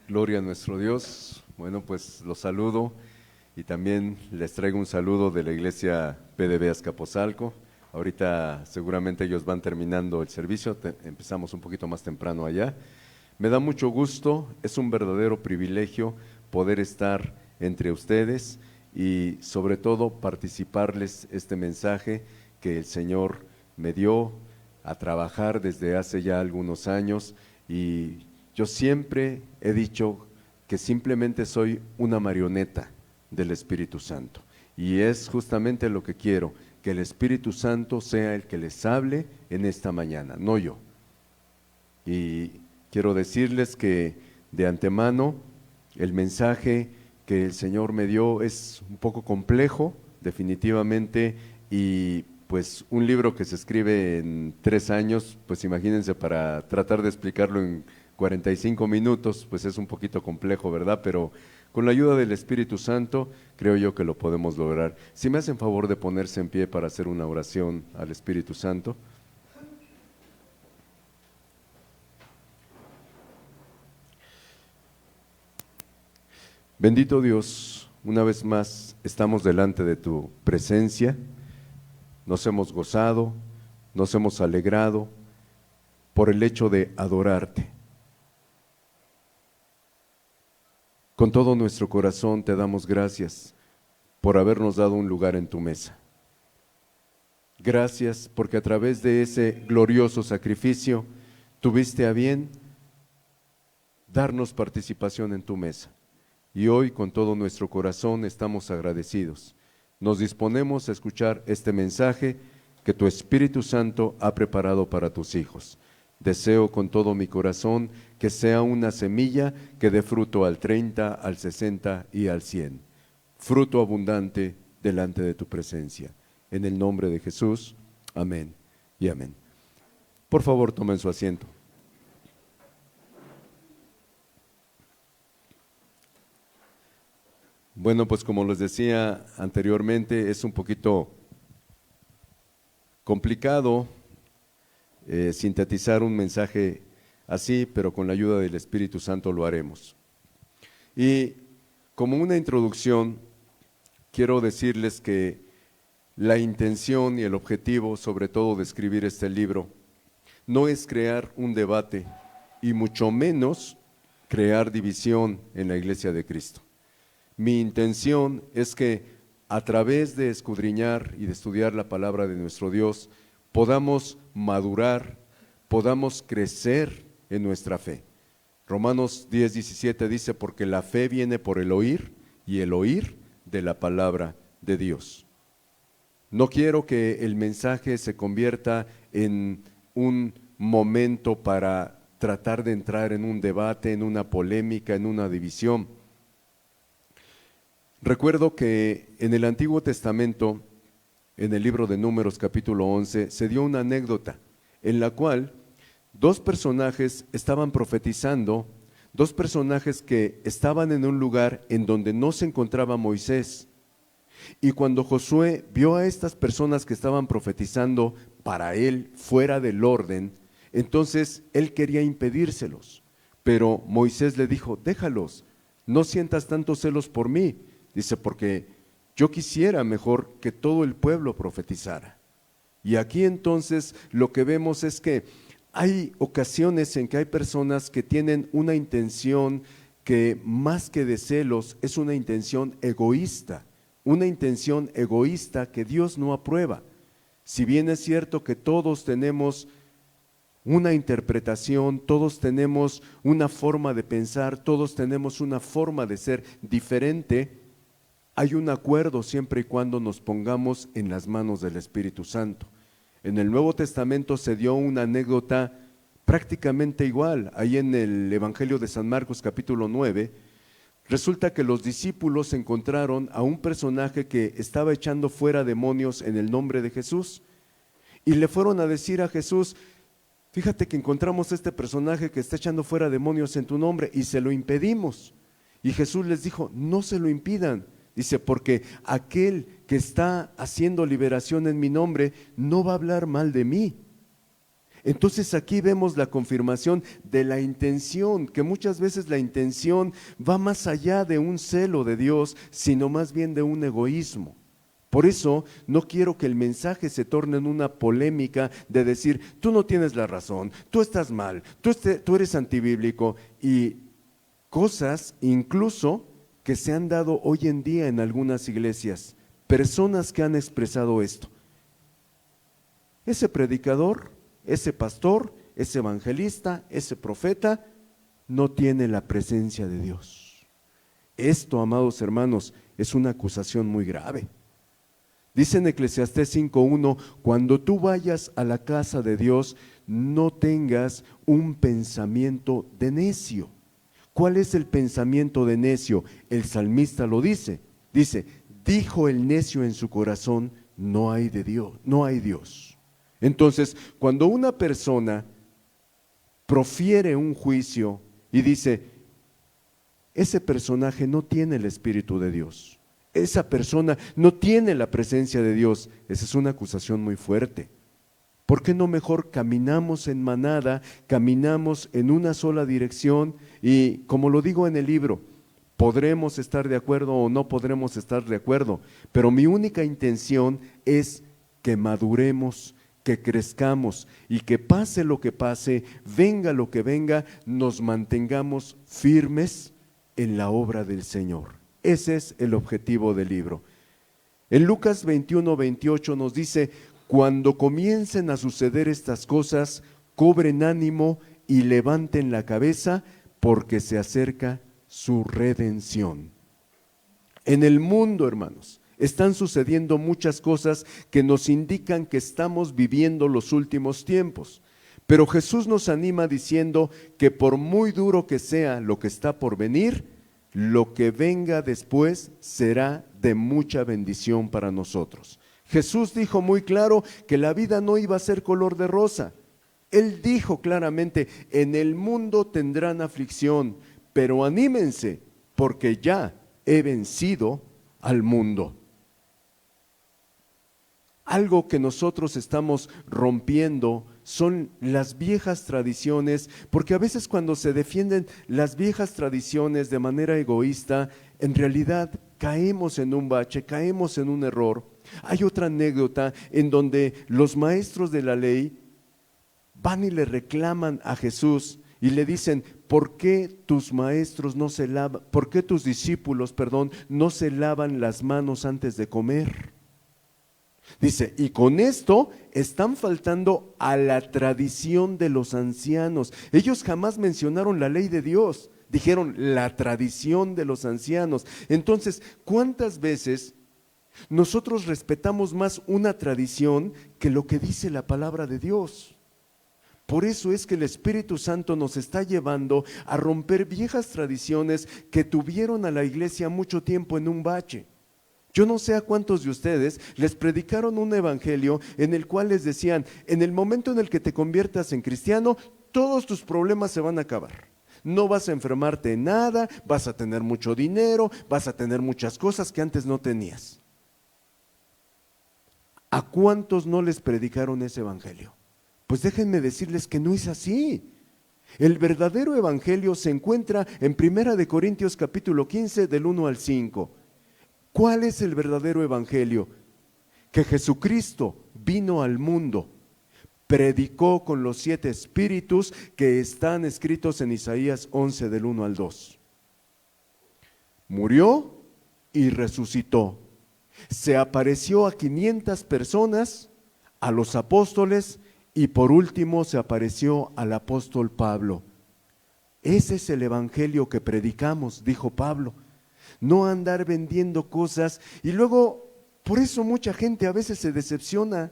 Gloria a nuestro Dios. Bueno, pues los saludo y también les traigo un saludo de la iglesia PDB Azcapotzalco. Ahorita seguramente ellos van terminando el servicio, empezamos un poquito más temprano allá. Me da mucho gusto, es un verdadero privilegio poder estar entre ustedes y sobre todo participarles este mensaje que el Señor me dio a trabajar desde hace ya algunos años, y yo siempre he dicho que simplemente soy una marioneta del Espíritu Santo, y es justamente lo que quiero, que el Espíritu Santo sea el que les hable en esta mañana, no yo. Y quiero decirles que de antemano el mensaje que el Señor me dio es un poco complejo, definitivamente, y pues un libro que se escribe en 3 años, pues imagínense, para tratar de explicarlo en 45 minutos, pues es un poquito complejo, ¿verdad? Pero con la ayuda del Espíritu Santo, creo yo que lo podemos lograr. Si me hacen favor de ponerse en pie para hacer una oración al Espíritu Santo. Bendito Dios, una vez más estamos delante de tu presencia, nos hemos gozado, nos hemos alegrado por el hecho de adorarte. Con todo nuestro corazón te damos gracias por habernos dado un lugar en tu mesa. Gracias porque a través de ese glorioso sacrificio tuviste a bien darnos participación en tu mesa. Y hoy con todo nuestro corazón estamos agradecidos. Nos disponemos a escuchar este mensaje que tu Espíritu Santo ha preparado para tus hijos. Deseo con todo mi corazón que sea una semilla que dé fruto al 30, al 60 y al 100. Fruto abundante delante de tu presencia. En el nombre de Jesús, amén y amén. Por favor, tomen su asiento. Bueno, pues como les decía anteriormente, es un poquito complicado sintetizar un mensaje así, pero con la ayuda del Espíritu Santo lo haremos. Y como una introducción, quiero decirles que la intención y el objetivo, sobre todo, de escribir este libro, no es crear un debate y mucho menos crear división en la Iglesia de Cristo. Mi intención es que a través de escudriñar y de estudiar la palabra de nuestro Dios, podamos madurar, podamos crecer en nuestra fe. Romanos 10:17 dice, porque la fe viene por el oír y el oír de la palabra de Dios. No quiero que el mensaje se convierta en un momento para tratar de entrar en un debate, en una polémica, en una división. Recuerdo que en el Antiguo Testamento, en el libro de Números capítulo 11, se dio una anécdota en la cual dos personajes estaban profetizando, dos personajes que estaban en un lugar en donde no se encontraba Moisés. Y cuando Josué vio a estas personas que estaban profetizando para él fuera del orden, entonces él quería impedírselos. Pero Moisés le dijo, déjalos, no sientas tantos celos por mí. Dice, porque yo quisiera mejor que todo el pueblo profetizara. Y aquí entonces lo que vemos es que hay ocasiones en que hay personas que tienen una intención que más que de celos es una intención egoísta que Dios no aprueba. Si bien es cierto que todos tenemos una interpretación, todos tenemos una forma de pensar, todos tenemos una forma de ser diferente, hay un acuerdo siempre y cuando nos pongamos en las manos del Espíritu Santo. En el Nuevo Testamento se dio una anécdota prácticamente igual, ahí en el Evangelio de San Marcos capítulo 9, resulta que los discípulos encontraron a un personaje que estaba echando fuera demonios en el nombre de Jesús, y le fueron a decir a Jesús, fíjate que encontramos este personaje que está echando fuera demonios en tu nombre y se lo impedimos. Y Jesús les dijo, no se lo impidan. Dice, porque aquel que está haciendo liberación en mi nombre no va a hablar mal de mí. Entonces aquí vemos la confirmación de la intención, que muchas veces la intención va más allá de un celo de Dios, sino más bien de un egoísmo. Por eso no quiero que el mensaje se torne en una polémica de decir, tú no tienes la razón, tú estás mal, tú eres antibíblico, y cosas incluso que se han dado hoy en día en algunas iglesias, personas que han expresado esto. Ese predicador, ese pastor, ese evangelista, ese profeta, no tiene la presencia de Dios. Esto, amados hermanos, es una acusación muy grave. Dice en Eclesiastés 5:1, cuando tú vayas a la casa de Dios, no tengas un pensamiento de necio. ¿Cuál es el pensamiento de necio? El salmista lo dice. Dice, dijo el necio en su corazón, no hay de Dios, no hay Dios. Entonces, cuando una persona profiere un juicio y dice, ese personaje no tiene el Espíritu de Dios, esa persona no tiene la presencia de Dios, esa es una acusación muy fuerte. ¿Por qué no mejor caminamos en manada, caminamos en una sola dirección? Y como lo digo en el libro, podremos estar de acuerdo o no podremos estar de acuerdo, pero mi única intención es que maduremos, que crezcamos y que pase lo que pase, venga lo que venga, nos mantengamos firmes en la obra del Señor. Ese es el objetivo del libro. En Lucas 21:28 nos dice, cuando comiencen a suceder estas cosas, cobren ánimo y levanten la cabeza, porque se acerca su redención. En el mundo, hermanos, están sucediendo muchas cosas que nos indican que estamos viviendo los últimos tiempos. Pero Jesús nos anima diciendo que por muy duro que sea lo que está por venir, lo que venga después será de mucha bendición para nosotros. Jesús dijo muy claro que la vida no iba a ser color de rosa. Él dijo claramente, en el mundo tendrán aflicción, pero anímense, porque ya he vencido al mundo. Algo que nosotros estamos rompiendo son las viejas tradiciones, porque a veces cuando se defienden las viejas tradiciones de manera egoísta, en realidad caemos en un bache, caemos en un error. Hay otra anécdota en donde los maestros de la ley van y le reclaman a Jesús y le dicen, ¿por qué tus maestros no se lavan, por qué tus discípulos, no se lavan las manos antes de comer? Dice, y con esto están faltando a la tradición de los ancianos. Ellos jamás mencionaron la ley de Dios, dijeron la tradición de los ancianos. Entonces, ¿cuántas veces nosotros respetamos más una tradición que lo que dice la palabra de Dios? Por eso es que el Espíritu Santo nos está llevando a romper viejas tradiciones que tuvieron a la iglesia mucho tiempo en un bache. Yo no sé a cuántos de ustedes les predicaron un evangelio en el cual les decían, en el momento en el que te conviertas en cristiano, todos tus problemas se van a acabar. No vas a enfermarte en nada, vas a tener mucho dinero, vas a tener muchas cosas que antes no tenías. ¿A cuántos no les predicaron ese evangelio? Pues déjenme decirles que no es así. El verdadero evangelio se encuentra en 1 Corintios capítulo 15 del 1 al 5. ¿Cuál es el verdadero evangelio? Que Jesucristo vino al mundo, predicó con los 7 espíritus que están escritos en Isaías 11 del 1 al 2. Murió y resucitó. Se apareció a 500 personas, a los apóstoles y por último se apareció al apóstol Pablo. Ese es el evangelio que predicamos, dijo Pablo. No andar vendiendo cosas y luego, por eso mucha gente a veces se decepciona,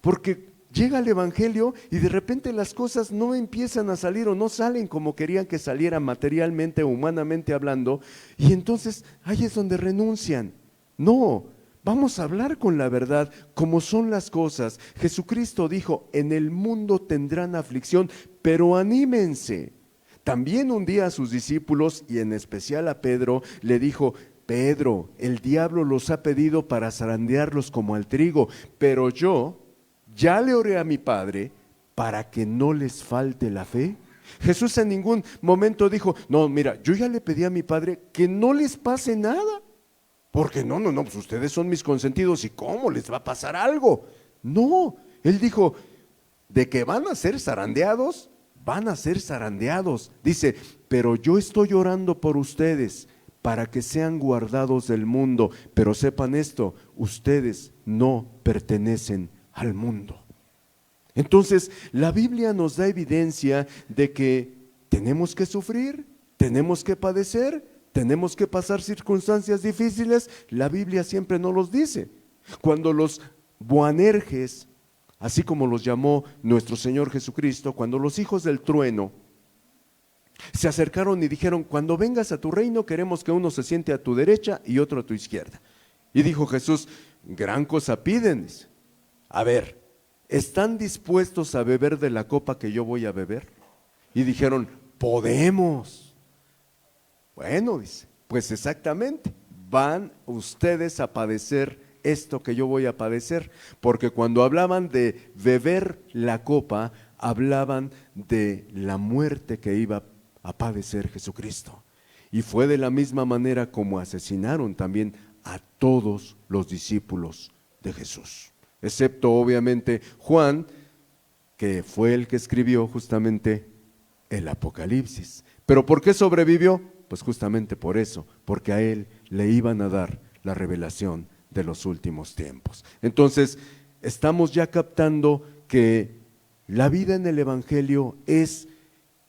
porque llega el evangelio y de repente las cosas no empiezan a salir o no salen como querían que salieran materialmente o humanamente hablando, y entonces ahí es donde renuncian. No, vamos a hablar con la verdad, como son las cosas. Jesucristo dijo, en el mundo tendrán aflicción, pero anímense. También un día a sus discípulos, y en especial a Pedro, le dijo, Pedro, el diablo los ha pedido para zarandearlos como al trigo, pero yo ya le oré a mi Padre para que no les falte la fe? Jesús en ningún momento dijo, no, mira, yo ya le pedí a mi Padre que no les pase nada, porque no, pues ustedes son mis consentidos y ¿cómo les va a pasar algo? No, Él dijo, de que van a ser zarandeados, van a ser zarandeados. Dice, pero yo estoy orando por ustedes para que sean guardados del mundo, pero sepan esto, ustedes no pertenecen al mundo. Entonces, la Biblia nos da evidencia de que tenemos que sufrir, tenemos que padecer, tenemos que pasar circunstancias difíciles. La Biblia siempre nos los dice. Cuando los Boanerges, así como los llamó nuestro Señor Jesucristo, cuando los hijos del trueno se acercaron y dijeron, cuando vengas a tu reino queremos que uno se siente a tu derecha y otro a tu izquierda. Y dijo Jesús, gran cosa piden. A ver, ¿están dispuestos a beber de la copa que yo voy a beber? Y dijeron, podemos. Bueno, dice, pues exactamente, van ustedes a padecer esto que yo voy a padecer, porque cuando hablaban de beber la copa, hablaban de la muerte que iba a padecer Jesucristo. Y fue de la misma manera como asesinaron también a todos los discípulos de Jesús, excepto obviamente Juan, que fue el que escribió justamente el Apocalipsis. ¿Pero por qué sobrevivió? Pues justamente por eso, porque a él le iban a dar la revelación de los últimos tiempos. Entonces, estamos ya captando que la vida en el Evangelio es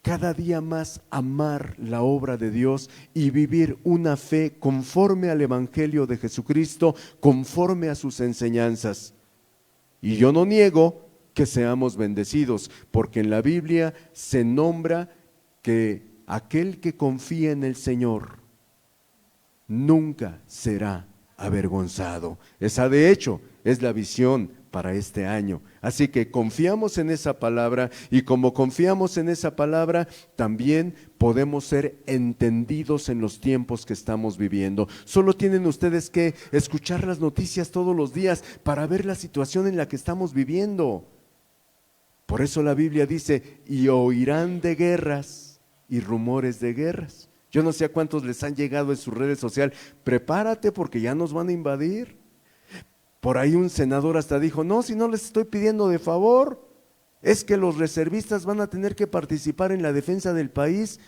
cada día más amar la obra de Dios y vivir una fe conforme al Evangelio de Jesucristo, conforme a sus enseñanzas. Y yo no niego que seamos bendecidos, porque en la Biblia se nombra que aquel que confía en el Señor nunca será avergonzado. Esa de hecho es la visión para este año. Así que confiamos en esa palabra y como confiamos en esa palabra, también podemos ser entendidos en los tiempos que estamos viviendo. Solo tienen ustedes que escuchar las noticias todos los días para ver la situación en la que estamos viviendo. Por eso la Biblia dice, y oirán de guerras y rumores de guerras. Yo no sé a cuántos les han llegado en sus redes sociales, prepárate porque ya nos van a invadir. Por ahí un senador hasta dijo, no, si no les estoy pidiendo de favor, es que los reservistas van a tener que participar en la defensa del país.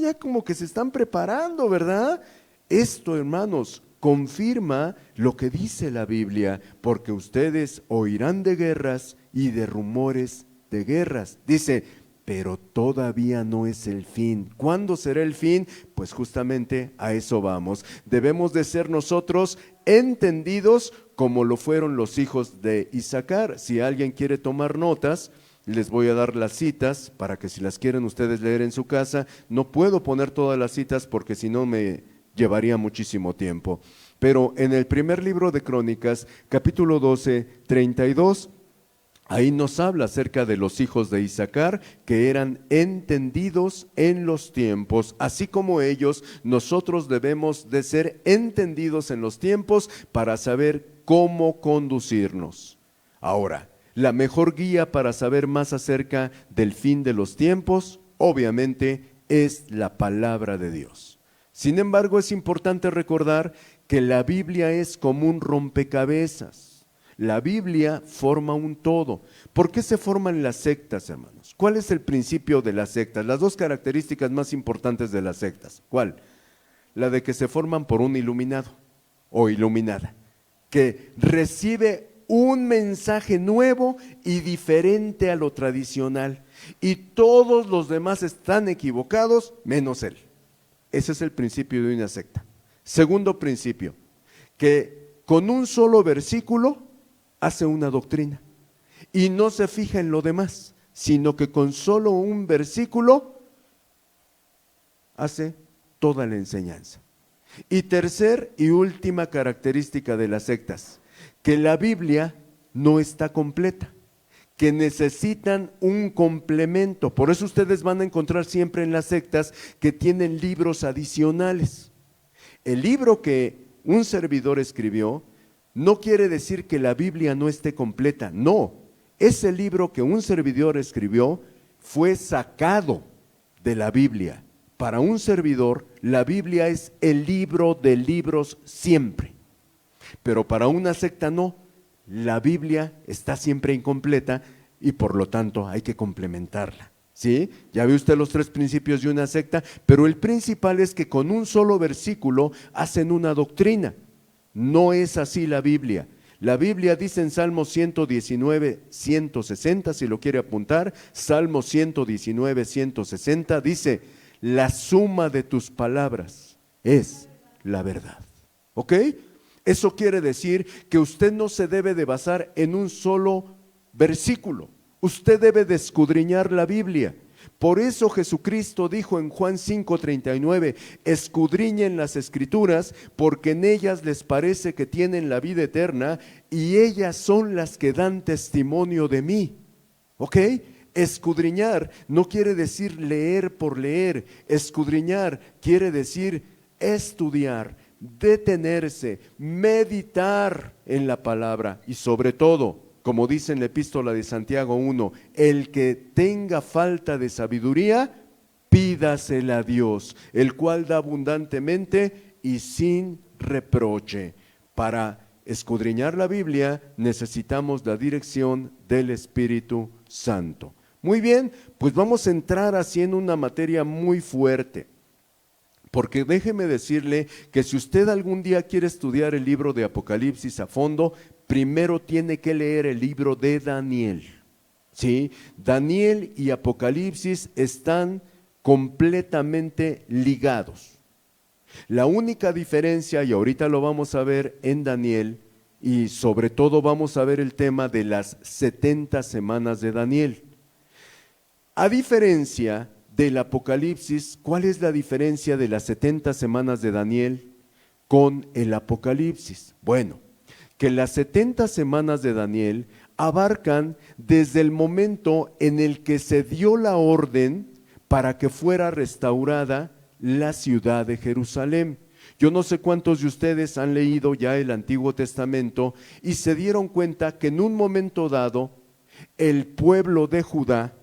Ya como que se están preparando, ¿verdad? Esto, hermanos, confirma lo que dice la Biblia, porque ustedes oirán de guerras y de rumores de guerras. Dice, pero todavía no es el fin. ¿Cuándo será el fin? Pues justamente a eso vamos. Debemos de ser nosotros entendidos como lo fueron los hijos de Isaacar. Si alguien quiere tomar notas, les voy a dar las citas para que si las quieren ustedes leer en su casa. No puedo poner todas las citas porque si no me llevaría muchísimo tiempo. Pero en el primer libro de Crónicas, capítulo 12, 32, ahí nos habla acerca de los hijos de Isaacar que eran entendidos en los tiempos, así como ellos, nosotros debemos de ser entendidos en los tiempos para saber cómo conducirnos. Ahora, la mejor guía para saber más acerca del fin de los tiempos, obviamente, es la palabra de Dios. Sin embargo, es importante recordar que la Biblia es como un rompecabezas. La Biblia forma un todo. ¿Por qué se forman las sectas, hermanos? ¿Cuál es el principio de las sectas? Las dos características más importantes de las sectas. ¿Cuál? La de que se forman por un iluminado o iluminada, que recibe un mensaje nuevo y diferente a lo tradicional. Y todos los demás están equivocados, menos él. Ese es el principio de una secta. Segundo principio, que con un solo versículo hace una doctrina y no se fija en lo demás, sino que con solo un versículo hace toda la enseñanza. Y tercer y última característica de las sectas, que la Biblia no está completa, que necesitan un complemento. Por eso ustedes van a encontrar siempre en las sectas que tienen libros adicionales. El libro que un servidor escribió no quiere decir que la Biblia no esté completa, no. ese libro que un servidor escribió fue sacado de la Biblia. Para un servidor, la Biblia es el libro de libros siempre. Pero para una secta no, la Biblia está siempre incompleta y por lo tanto hay que complementarla. ¿Sí? Ya ve usted los 3 principios de una secta, pero el principal es que con un solo versículo hacen una doctrina. No es así la Biblia. La Biblia dice en Salmo 119, 160, si lo quiere apuntar, Salmo 119, 160, dice: la suma de tus palabras es la verdad. ¿Ok? Eso quiere decir que usted no se debe de basar en un solo versículo. Usted debe de escudriñar la Biblia. Por eso Jesucristo dijo en Juan 5:39, escudriñen las Escrituras, porque en ellas les parece que tienen la vida eterna, y ellas son las que dan testimonio de mí. ¿Ok? Escudriñar no quiere decir leer por leer. Escudriñar quiere decir estudiar, detenerse, meditar en la palabra y sobre todo, como dice en la epístola de Santiago 1, el que tenga falta de sabiduría, pídasela a Dios, el cual da abundantemente y sin reproche. Para escudriñar la Biblia necesitamos la dirección del Espíritu Santo. Muy bien, pues vamos a entrar así en una materia muy fuerte. Porque déjeme decirle que si usted algún día quiere estudiar el libro de Apocalipsis a fondo, primero tiene que leer el libro de Daniel. ¿Sí? Daniel y Apocalipsis están completamente ligados. La única diferencia, y ahorita lo vamos a ver en Daniel, y sobre todo vamos a ver el tema de las 70 semanas de Daniel. A diferencia del Apocalipsis, ¿cuál es la diferencia de las 70 semanas de Daniel con el Apocalipsis? Bueno, que las 70 semanas de Daniel abarcan desde el momento en el que se dio la orden para que fuera restaurada la ciudad de Jerusalén. Yo no sé cuántos de ustedes han leído ya el Antiguo Testamento y se dieron cuenta que en un momento dado el pueblo de Judá,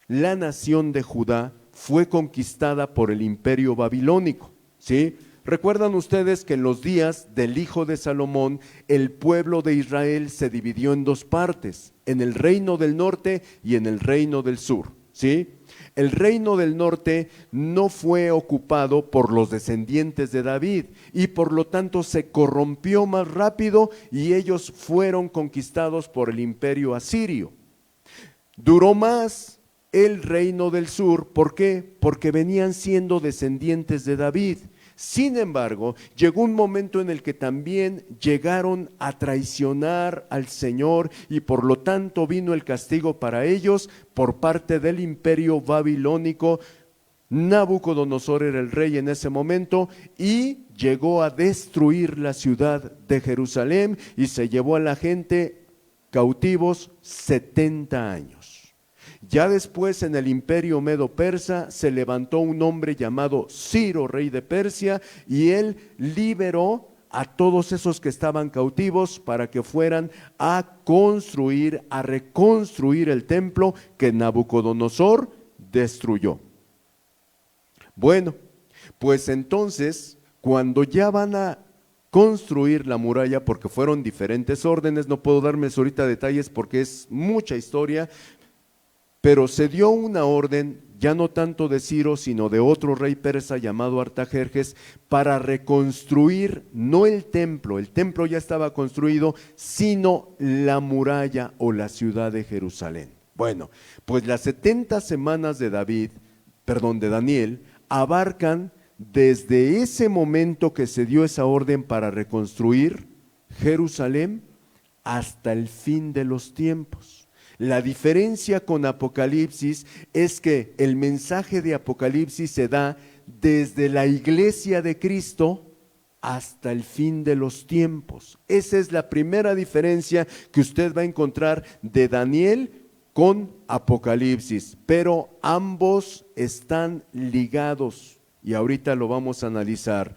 la nación de Judá, fue conquistada por el imperio babilónico, ¿sí? ¿Recuerdan ustedes que en los días del hijo de Salomón, el pueblo de Israel se dividió en 2 partes, en el reino del norte y en el reino del sur, ¿sí? El reino del norte no fue ocupado por los descendientes de David y por lo tanto se corrompió más rápido y ellos fueron conquistados por el imperio asirio. Duró más el reino del sur, ¿por qué? Porque venían siendo descendientes de David. Sin embargo, llegó un momento en el que también llegaron a traicionar al Señor y por lo tanto vino el castigo para ellos por parte del imperio babilónico. Nabucodonosor era el rey en ese momento y llegó a destruir la ciudad de Jerusalén y se llevó a la gente cautivos 70 años. Ya después en el imperio medo-persa se levantó un hombre llamado Ciro, rey de Persia, y él liberó a todos esos que estaban cautivos para que fueran a construir, a reconstruir el templo que Nabucodonosor destruyó. Bueno, pues entonces, cuando ya van a construir la muralla, porque fueron diferentes órdenes, no puedo darles ahorita detalles porque es mucha historia, pero se dio una orden, ya no tanto de Ciro, sino de otro rey persa llamado Artajerjes, para reconstruir no el templo ya estaba construido, sino la muralla o la ciudad de Jerusalén. Bueno, pues las 70 semanas de Daniel, abarcan desde ese momento que se dio esa orden para reconstruir Jerusalén hasta el fin de los tiempos. La diferencia con Apocalipsis es que el mensaje de Apocalipsis se da desde la iglesia de Cristo hasta el fin de los tiempos. Esa es la primera diferencia que usted va a encontrar de Daniel con Apocalipsis, pero ambos están ligados y ahorita lo vamos a analizar.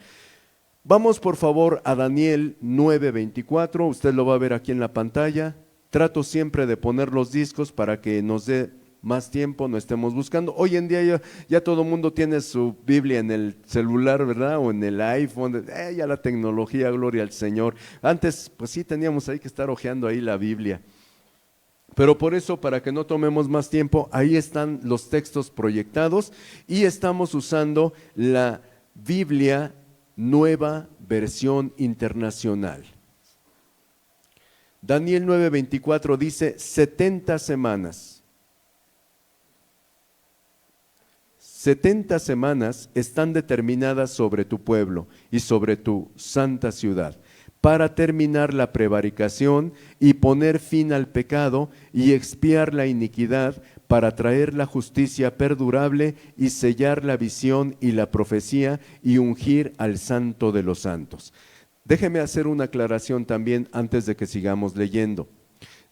Vamos por favor a Daniel 9:24, usted lo va a ver aquí en la pantalla. trato siempre de poner los discos para que nos dé más tiempo, no estemos buscando. Hoy en día ya todo el mundo tiene su Biblia en el celular, ¿verdad? O en el iPhone, ya la tecnología, gloria al Señor. Antes, pues sí, teníamos ahí que estar hojeando ahí la Biblia. Pero por eso, para que no tomemos más tiempo, ahí están los textos proyectados y estamos usando la Biblia Nueva Versión Internacional. Daniel 9:24 dice 70 semanas. 70 semanas están determinadas sobre tu pueblo y sobre tu santa ciudad, para terminar la prevaricación y poner fin al pecado y expiar la iniquidad, para traer la justicia perdurable y sellar la visión y la profecía y ungir al santo de los santos. Déjeme hacer una aclaración también antes de que sigamos leyendo.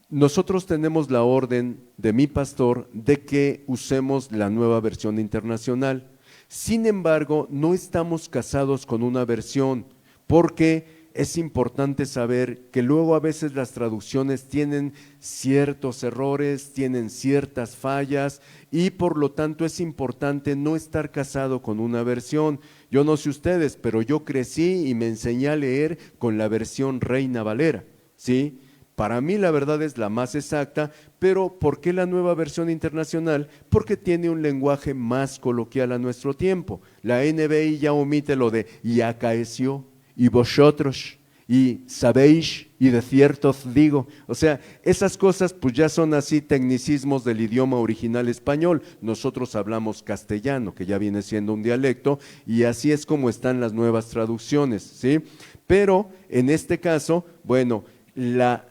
Nosotros tenemos la orden de mi pastor de que usemos la Nueva Versión Internacional. Sin embargo, no estamos casados con una versión, porque es importante saber que luego a veces las traducciones tienen ciertos errores, tienen ciertas fallas y por lo tanto es importante no estar casado con una versión. Yo no sé ustedes, pero yo crecí y me enseñé a leer con la versión Reina Valera, ¿sí? Para mí la verdad es la más exacta, pero ¿por qué la Nueva Versión Internacional? Porque tiene un lenguaje más coloquial a nuestro tiempo. La NBI ya omite lo de y acaeció, y vosotros, y sabéis, y de cierto os digo. O sea, esas cosas pues ya son así tecnicismos del idioma original español. Nosotros hablamos castellano, que ya viene siendo un dialecto, y así es como están las nuevas traducciones, ¿sí? Pero en este caso, bueno, la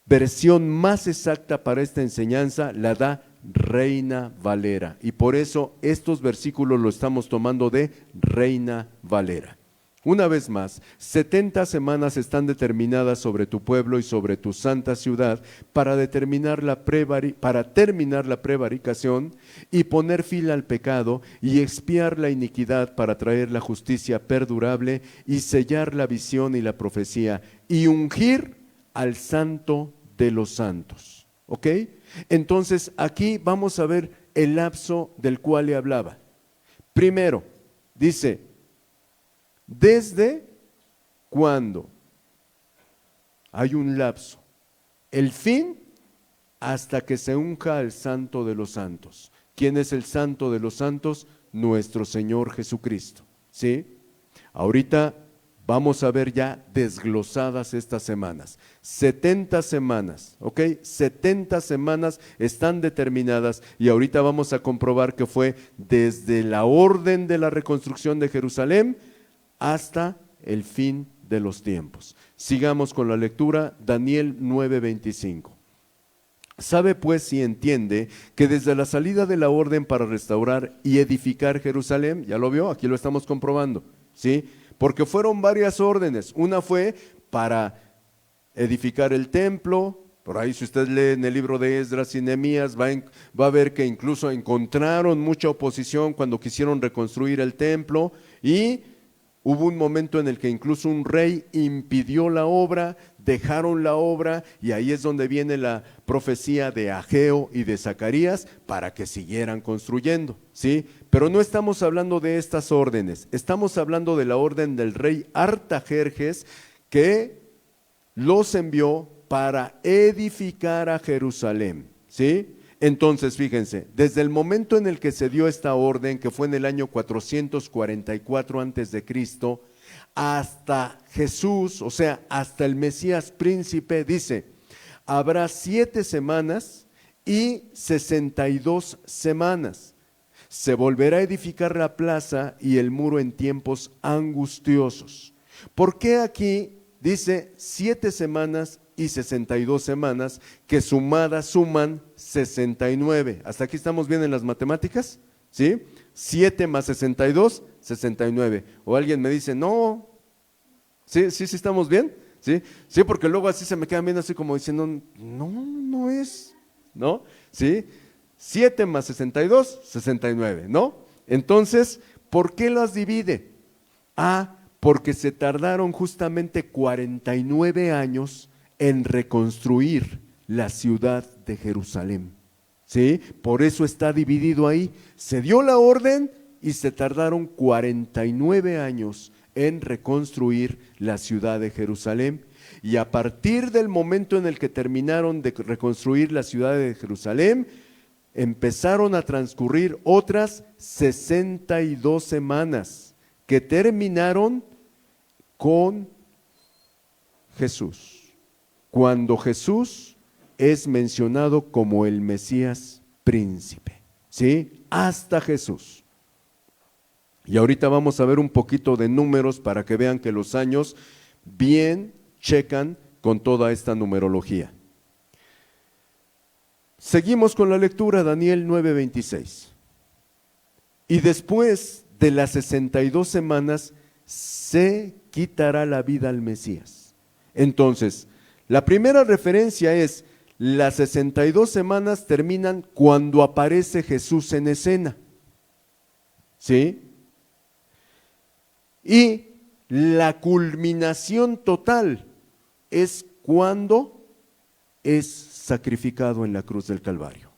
versión más exacta para esta enseñanza la da Reina Valera, y por eso estos versículos los estamos tomando de Reina Valera. Una vez más, 70 semanas están determinadas sobre tu pueblo y sobre tu santa ciudad para terminar la prevaricación y poner fin al pecado y expiar la iniquidad, para traer la justicia perdurable y sellar la visión y la profecía y ungir al santo de los santos. ¿Ok? Entonces aquí vamos a ver el lapso del cual le hablaba. Primero, dice, ¿desde cuándo? Hay un lapso. El fin hasta que se unja al santo de los santos. ¿Quién es el santo de los santos? Nuestro Señor Jesucristo. ¿Sí? Ahorita vamos a ver ya desglosadas estas semanas. 70 semanas, ¿ok? 70 semanas están determinadas y ahorita vamos a comprobar que fue desde la orden de la reconstrucción de Jerusalén hasta el fin de los tiempos. Sigamos con la lectura, Daniel 9:25. Sabe pues y entiende que desde la salida de la orden para restaurar y edificar Jerusalén, ¿ya lo vio? Aquí lo estamos comprobando, ¿sí? Porque fueron varias órdenes. Una fue para edificar el templo. Por ahí, si usted lee en el libro de Esdras y Nehemías, va a ver que incluso encontraron mucha oposición cuando quisieron reconstruir el templo, y hubo un momento en el que incluso un rey impidió la obra, dejaron la obra, y ahí es donde viene la profecía de Ageo y de Zacarías para que siguieran construyendo, ¿sí? Pero no estamos hablando de estas órdenes, estamos hablando de la orden del rey Artajerjes, que los envió para edificar a Jerusalén, ¿sí? Entonces, fíjense, desde el momento en el que se dio esta orden, que fue en el año 444 antes de Cristo, hasta Jesús, o sea, hasta el Mesías príncipe, dice, habrá 7 semanas y 62 semanas. Se volverá a edificar la plaza y el muro en tiempos angustiosos. ¿Por qué aquí dice 7 semanas y 62 semanas, que sumadas suman 69? ¿Hasta aquí estamos bien en las matemáticas? ¿Sí? 7 más 62, 69. O alguien me dice, no, ¿sí estamos bien? ¿Sí? Sí, porque luego así se me quedan viendo así como diciendo, no es, ¿no? ¿Sí? 7 más 62, 69, ¿no? Entonces, ¿por qué las divide? Porque se tardaron justamente 49 años en reconstruir la ciudad de Jerusalén. ¿Sí? Por eso está dividido ahí. Se dio la orden y se tardaron 49 años en reconstruir la ciudad de Jerusalén. Y a partir del momento en el que terminaron de reconstruir la ciudad de Jerusalén, empezaron a transcurrir otras 62 semanas que terminaron con Jesús, cuando Jesús es mencionado como el Mesías príncipe, ¿sí? Hasta Jesús. Y ahorita vamos a ver un poquito de números para que vean que los años bien checan con toda esta numerología. Seguimos con la lectura, Daniel 9:26. Y después de las 62 semanas se quitará la vida al Mesías. Entonces, la primera referencia es: las 62 semanas terminan cuando aparece Jesús en escena. ¿Sí? Y la culminación total es cuando es sacrificado en la cruz del Calvario.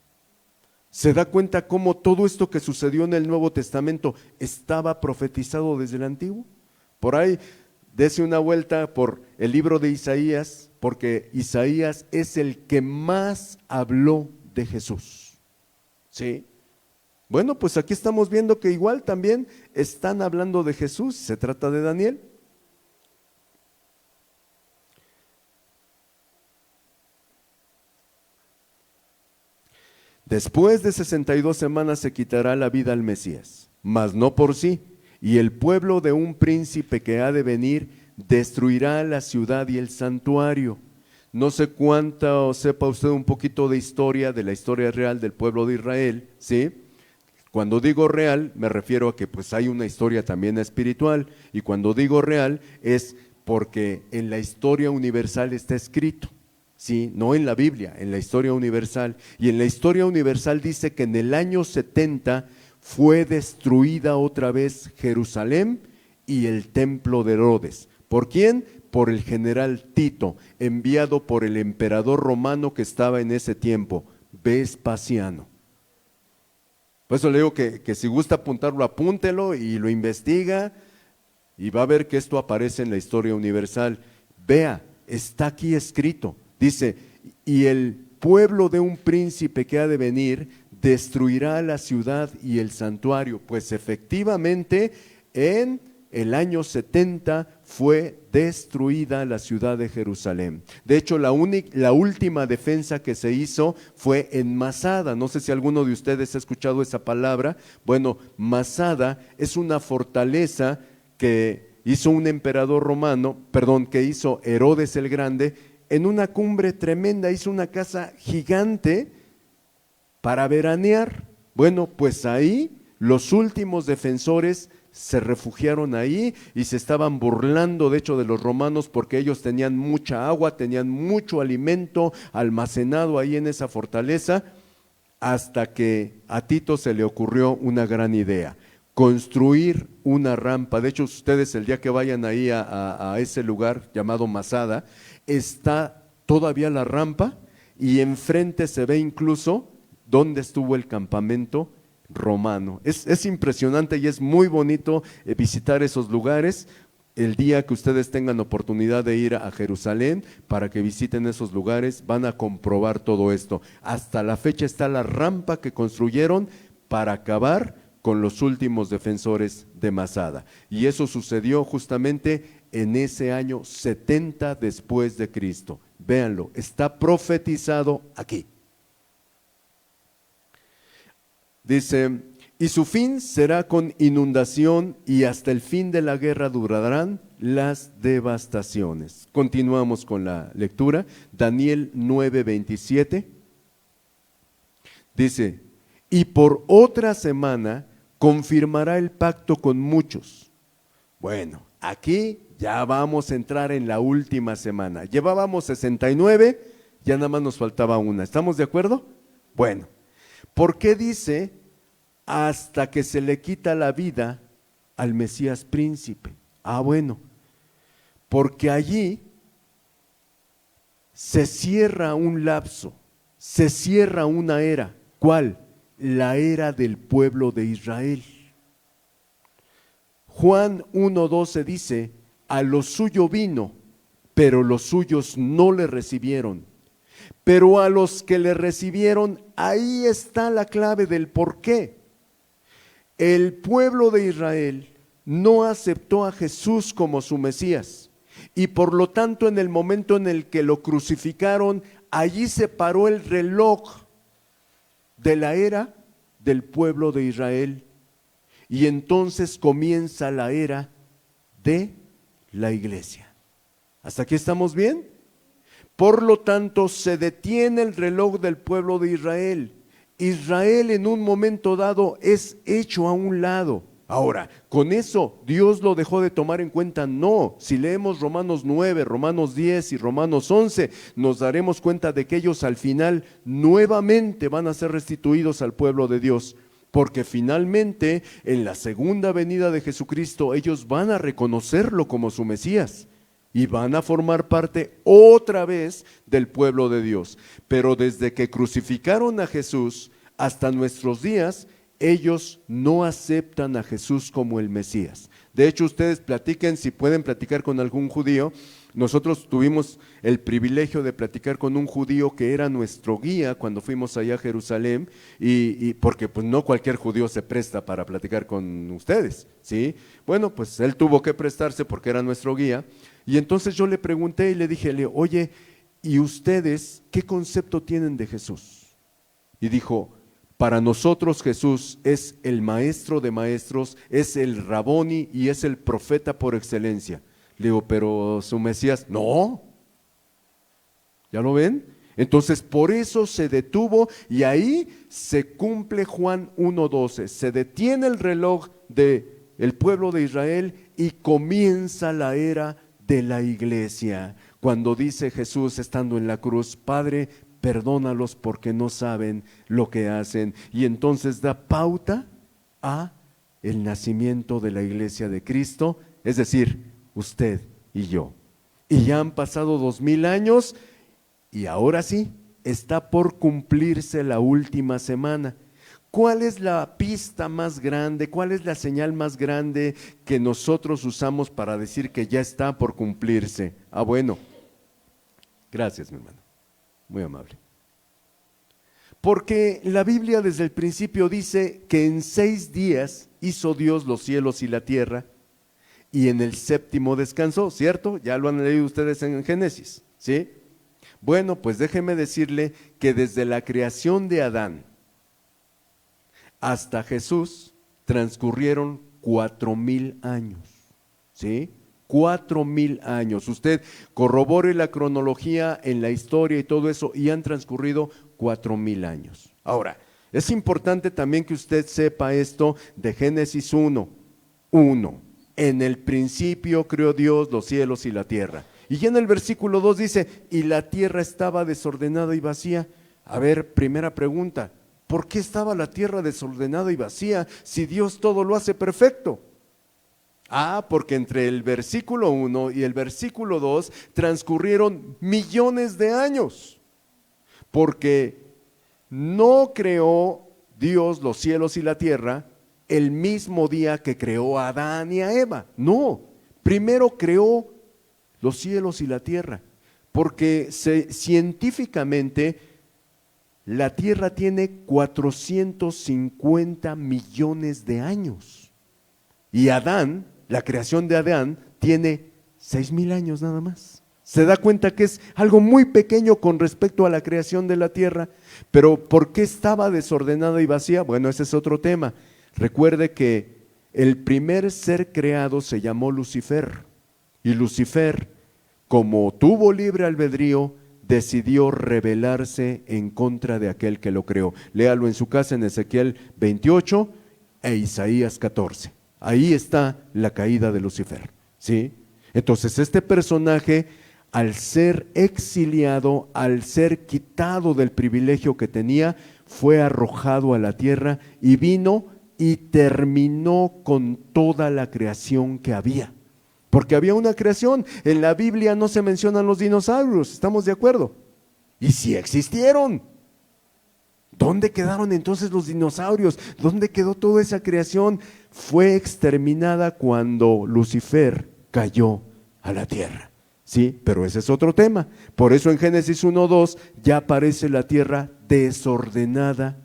¿Se da cuenta cómo todo esto que sucedió en el Nuevo Testamento estaba profetizado desde el Antiguo? Por ahí, dése una vuelta por el libro de Isaías, porque Isaías es el que más habló de Jesús. ¿Sí? Bueno, pues aquí estamos viendo que igual también están hablando de Jesús. Se trata de Daniel. Después de 62 semanas se quitará la vida al Mesías, mas no por sí, y el pueblo de un príncipe que ha de venir destruirá la ciudad y el santuario. No sé cuánto sepa usted un poquito de historia, de la historia real del pueblo de Israel, ¿sí? Cuando digo real, me refiero a que pues hay una historia también espiritual, y cuando digo real es porque en la historia universal está escrito. Sí, no en la Biblia, en la historia universal. Y en la historia universal dice que en el año 70 fue destruida otra vez Jerusalén y el templo de Herodes. ¿Por quién? Por el general Tito, enviado por el emperador romano que estaba en ese tiempo, Vespasiano. Por eso le digo que si gusta apuntarlo, apúntelo y lo investiga y va a ver que esto aparece en la historia universal. Vea, está aquí escrito. Dice, y el pueblo de un príncipe que ha de venir destruirá la ciudad y el santuario. Pues efectivamente en el año 70 fue destruida la ciudad de Jerusalén. De hecho, la última defensa que se hizo fue en Masada. No sé si alguno de ustedes ha escuchado esa palabra. Bueno, Masada es una fortaleza que hizo un emperador romano, que hizo Herodes el Grande. En una cumbre tremenda hizo una casa gigante para veranear. Bueno, pues ahí los últimos defensores se refugiaron ahí y se estaban burlando de hecho de los romanos porque ellos tenían mucha agua, tenían mucho alimento almacenado ahí en esa fortaleza, hasta que a Tito se le ocurrió una gran idea: construir una rampa. De hecho, ustedes el día que vayan ahí a ese lugar llamado Masada, está todavía la rampa y enfrente se ve incluso dónde estuvo el campamento romano. Es impresionante y es muy bonito visitar esos lugares. El día que ustedes tengan oportunidad de ir a Jerusalén para que visiten esos lugares, van a comprobar todo esto. Hasta la fecha está la rampa que construyeron para acabar con los últimos defensores de Masada. Y eso sucedió justamente en ese año 70 después de Cristo. Véanlo, está profetizado aquí. Dice, y su fin será con inundación, y hasta el fin de la guerra durarán las devastaciones. Continuamos con la lectura. Daniel 9:27. Dice, y por otra semana confirmará el pacto con muchos. Bueno, aquí ya vamos a entrar en la última semana. Llevábamos 69, ya nada más nos faltaba una. ¿Estamos de acuerdo? Bueno, ¿por qué dice hasta que se le quita la vida al Mesías príncipe? Bueno, porque allí se cierra un lapso, se cierra una era. ¿Cuál? La era del pueblo de Israel. Juan 1:12 dice, a lo suyo vino, pero los suyos no le recibieron. Pero a los que le recibieron, ahí está la clave del por qué. El pueblo de Israel no aceptó a Jesús como su Mesías. Y por lo tanto, en el momento en el que lo crucificaron, allí se paró el reloj de la era del pueblo de Israel. Y entonces comienza la era de la iglesia. ¿Hasta aquí estamos bien? Por lo tanto, se detiene el reloj del pueblo de Israel. Israel en un momento dado es hecho a un lado. Ahora, ¿con eso Dios lo dejó de tomar en cuenta? No. Si leemos Romanos 9, Romanos 10 y Romanos 11, nos daremos cuenta de que ellos al final nuevamente van a ser restituidos al pueblo de Dios. Porque finalmente, en la segunda venida de Jesucristo, ellos van a reconocerlo como su Mesías y van a formar parte otra vez del pueblo de Dios. Pero desde que crucificaron a Jesús hasta nuestros días, ellos no aceptan a Jesús como el Mesías. De hecho, ustedes platiquen, si pueden platicar con algún judío. Nosotros tuvimos el privilegio de platicar con un judío que era nuestro guía cuando fuimos allá a Jerusalén, y porque pues no cualquier judío se presta para platicar con ustedes, ¿sí? Bueno, pues él tuvo que prestarse porque era nuestro guía, y entonces yo le pregunté y le dije, oye, ¿y ustedes qué concepto tienen de Jesús? Y dijo, para nosotros Jesús es el maestro de maestros, es el Raboni y es el profeta por excelencia. Le digo, pero su Mesías, no. ¿Ya lo ven? Entonces por eso se detuvo y ahí se cumple Juan 1:12. Se detiene el reloj del pueblo de Israel y comienza la era de la iglesia. Cuando dice Jesús estando en la cruz, Padre, perdónalos porque no saben lo que hacen. Y entonces da pauta a el nacimiento de la iglesia de Cristo, es decir, usted y yo. Y ya han pasado 2000 años y ahora sí, está por cumplirse la última semana. ¿Cuál es la pista más grande? ¿Cuál es la señal más grande que nosotros usamos para decir que ya está por cumplirse? Bueno, gracias, mi hermano, muy amable. Porque la Biblia desde el principio dice que en 6 días hizo Dios los cielos y la tierra, y en el séptimo descansó, ¿cierto? Ya lo han leído ustedes en Génesis, ¿sí? Bueno, pues déjeme decirle que desde la creación de Adán hasta Jesús transcurrieron 4000 años, ¿sí? 4000 años. Usted corrobore la cronología en la historia y todo eso, y han transcurrido 4000 años. Ahora, es importante también que usted sepa esto de Génesis 1:1. En el principio creó Dios los cielos y la tierra. Y ya en el versículo 2 dice, y la tierra estaba desordenada y vacía. A ver, primera pregunta, ¿por qué estaba la tierra desordenada y vacía si Dios todo lo hace perfecto? Porque entre el versículo 1 y el versículo 2 transcurrieron millones de años. Porque no creó Dios los cielos y la tierra el mismo día que creó a Adán y a Eva. No, primero creó los cielos y la tierra, porque científicamente la tierra tiene 450 millones de años y Adán, la creación de Adán, tiene 6000 años nada más. Se da cuenta que es algo muy pequeño con respecto a la creación de la tierra. Pero ¿por qué estaba desordenada y vacía? Bueno, ese es otro tema. Recuerde que el primer ser creado se llamó Lucifer, y Lucifer, como tuvo libre albedrío, decidió rebelarse en contra de aquel que lo creó. Léalo en su casa en Ezequiel 28 e Isaías 14. Ahí está la caída de Lucifer, ¿sí? Entonces este personaje, al ser exiliado, al ser quitado del privilegio que tenía, fue arrojado a la tierra y vino y terminó con toda la creación que había. porque había una creación. En la Biblia no se mencionan los dinosaurios, ¿estamos de acuerdo? Y sí existieron. ¿Dónde quedaron entonces los dinosaurios? ¿Dónde quedó toda esa creación? Fue exterminada cuando Lucifer cayó a la tierra. Sí, pero ese es otro tema. Por eso en Génesis 1:2 ya aparece la tierra desordenada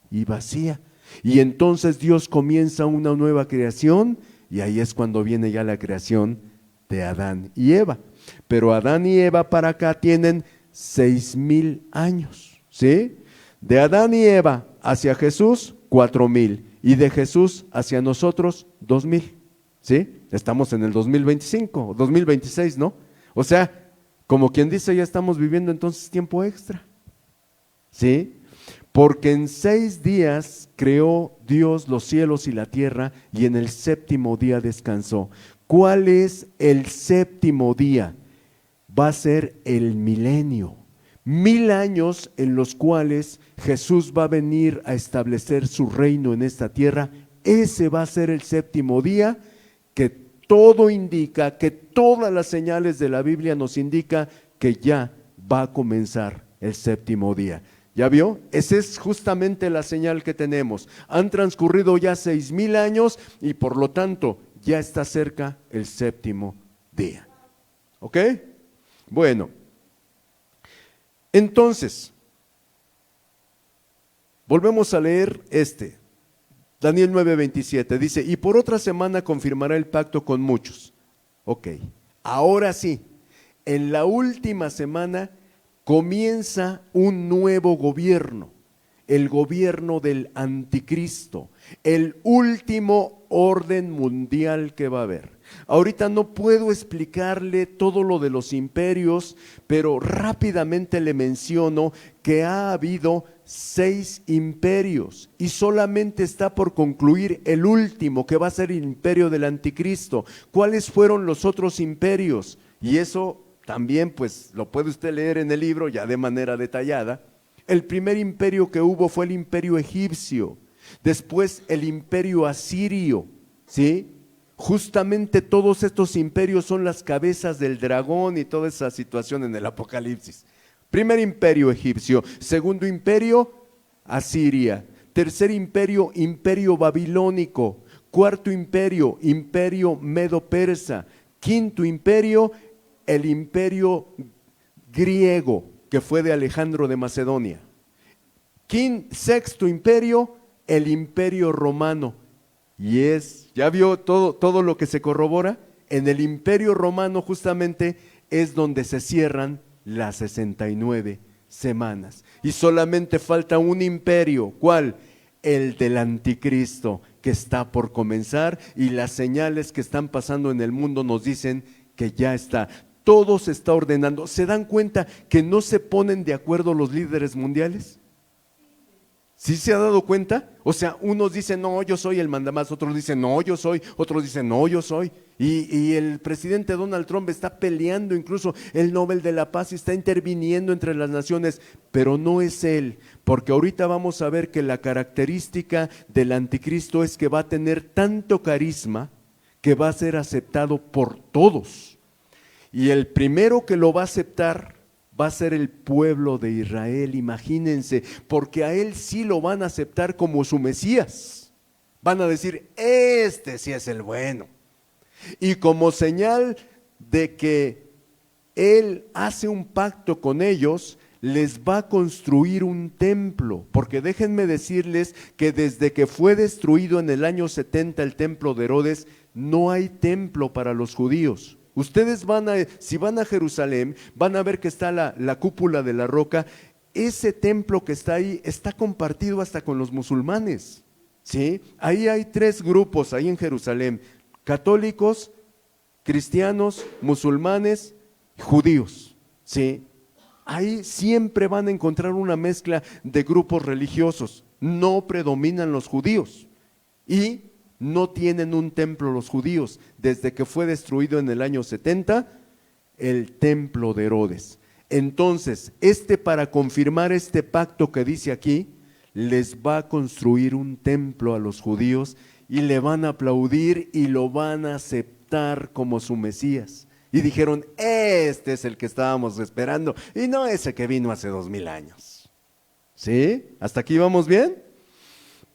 y vacía. Y entonces Dios comienza una nueva creación, y ahí es cuando viene ya la creación de Adán y Eva. Pero Adán y Eva para acá tienen 6,000 años, ¿sí? De Adán y Eva hacia Jesús, 4,000. Y de Jesús hacia nosotros, 2,000, ¿sí? Estamos en el 2025, 2026, ¿no? O sea, como quien dice, ya estamos viviendo entonces tiempo extra, ¿sí? Porque en 6 días creó Dios los cielos y la tierra, y en el séptimo día descansó. ¿Cuál es el séptimo día? Va a ser el milenio. 1,000 años en los cuales Jesús va a venir a establecer su reino en esta tierra. Ese va a ser el séptimo día, que todo indica, que todas las señales de la Biblia nos indica que ya va a comenzar el séptimo día. ¿Ya vio? Esa es justamente la señal que tenemos. Han transcurrido ya 6,000 años y por lo tanto ya está cerca el séptimo día. ¿Ok? Bueno, entonces, volvemos a leer Daniel 9:27, dice, y por otra semana confirmará el pacto con muchos. Ok, ahora sí, en la última semana comienza un nuevo gobierno, el gobierno del anticristo, el último orden mundial que va a haber. Ahorita no puedo explicarle todo lo de los imperios, pero rápidamente le menciono que ha habido 6 imperios y solamente está por concluir el último, que va a ser el imperio del anticristo. ¿Cuáles fueron los otros imperios? Y eso también pues lo puede usted leer en el libro ya de manera detallada. El primer imperio que hubo fue el imperio egipcio, después el imperio asirio, ¿sí? Justamente todos estos imperios son las cabezas del dragón y toda esa situación en el Apocalipsis. Primer imperio egipcio, segundo imperio Asiria, tercer imperio, imperio babilónico, cuarto imperio, imperio medo-persa, quinto imperio, el imperio griego, que fue de Alejandro de Macedonia. Sexto imperio, el imperio romano. Y ¿ya vio todo lo que se corrobora? En el imperio romano justamente es donde se cierran las 69 semanas. Y solamente falta un imperio, ¿cuál? El del anticristo, que está por comenzar, y las señales que están pasando en el mundo nos dicen que ya está. Todo se está ordenando. ¿Se dan cuenta que no se ponen de acuerdo los líderes mundiales? ¿Sí se ha dado cuenta? O sea, unos dicen, no, yo soy el mandamás, otros dicen, no, yo soy, otros dicen, no, yo soy. Y el presidente Donald Trump está peleando incluso el Nobel de la Paz y está interviniendo entre las naciones, pero no es él, porque ahorita vamos a ver que la característica del anticristo es que va a tener tanto carisma que va a ser aceptado por todos. Y el primero que lo va a aceptar va a ser el pueblo de Israel, imagínense, porque a él sí lo van a aceptar como su Mesías. Van a decir, este sí es el bueno. Y como señal de que él hace un pacto con ellos, les va a construir un templo, porque déjenme decirles que desde que fue destruido en el año 70 el templo de Herodes, no hay templo para los judíos. Ustedes si van a Jerusalén, van a ver que está la cúpula de la roca. Ese templo que está ahí está compartido hasta con los musulmanes, ¿sí? Ahí hay 3 grupos, ahí en Jerusalén: católicos, cristianos, musulmanes, judíos, ¿sí? Ahí siempre van a encontrar una mezcla de grupos religiosos. No predominan los judíos y no tienen un templo los judíos, desde que fue destruido en el año 70 el templo de Herodes. Entonces, para confirmar este pacto que dice aquí, les va a construir un templo a los judíos y le van a aplaudir y lo van a aceptar manifestar como su Mesías. Y dijeron, este es el que estábamos esperando, y no ese que vino hace 2000 años. ¿Sí? ¿Hasta aquí vamos bien?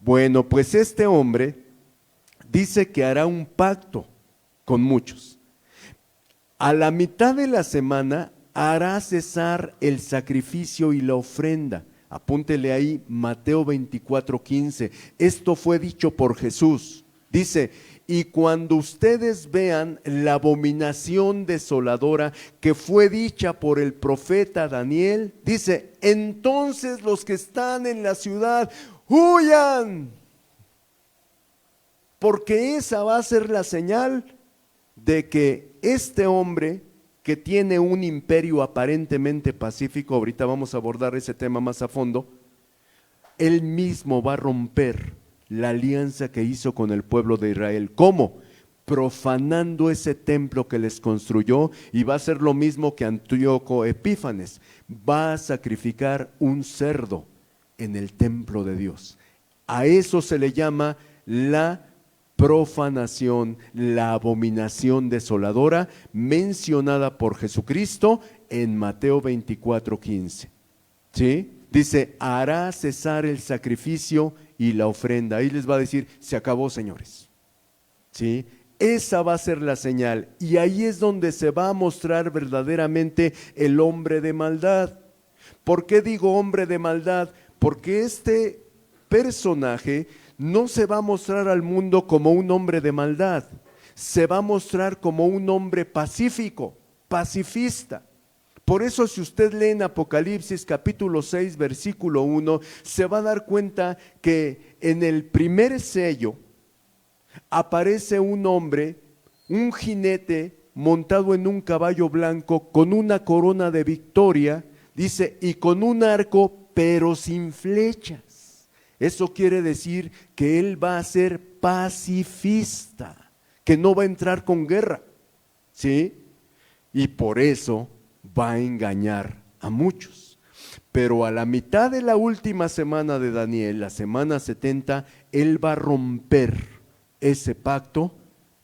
Bueno, pues este hombre dice que hará un pacto con muchos. A la mitad de la semana hará cesar el sacrificio y la ofrenda. Apúntele ahí Mateo 24:15. Esto fue dicho por Jesús. Dice, y cuando ustedes vean la abominación desoladora que fue dicha por el profeta Daniel, dice, entonces los que están en la ciudad, huyan, porque esa va a ser la señal de que este hombre que tiene un imperio aparentemente pacífico, ahorita vamos a abordar ese tema más a fondo, él mismo va a romper la alianza que hizo con el pueblo de Israel. ¿Cómo? Profanando ese templo que les construyó, y va a ser lo mismo que Antíoco Epífanes, va a sacrificar un cerdo en el templo de Dios. A eso se le llama la profanación, la abominación desoladora mencionada por Jesucristo en Mateo 24:15. ¿Sí? Dice, hará cesar el sacrificio y la ofrenda. Ahí les va a decir, se acabó, señores. ¿Sí? Esa va a ser la señal, y ahí es donde se va a mostrar verdaderamente el hombre de maldad. ¿Por qué digo hombre de maldad? Porque este personaje no se va a mostrar al mundo como un hombre de maldad, se va a mostrar como un hombre pacífico, pacifista. Por eso, si usted lee en Apocalipsis capítulo 6 versículo 1, se va a dar cuenta que en el primer sello aparece un hombre, un jinete montado en un caballo blanco con una corona de victoria, dice, y con un arco pero sin flechas. Eso quiere decir que él va a ser pacifista, que no va a entrar con guerra, ¿sí? Y por eso va a engañar a muchos. Pero a la mitad de la última semana de Daniel, la semana 70, él va a romper ese pacto,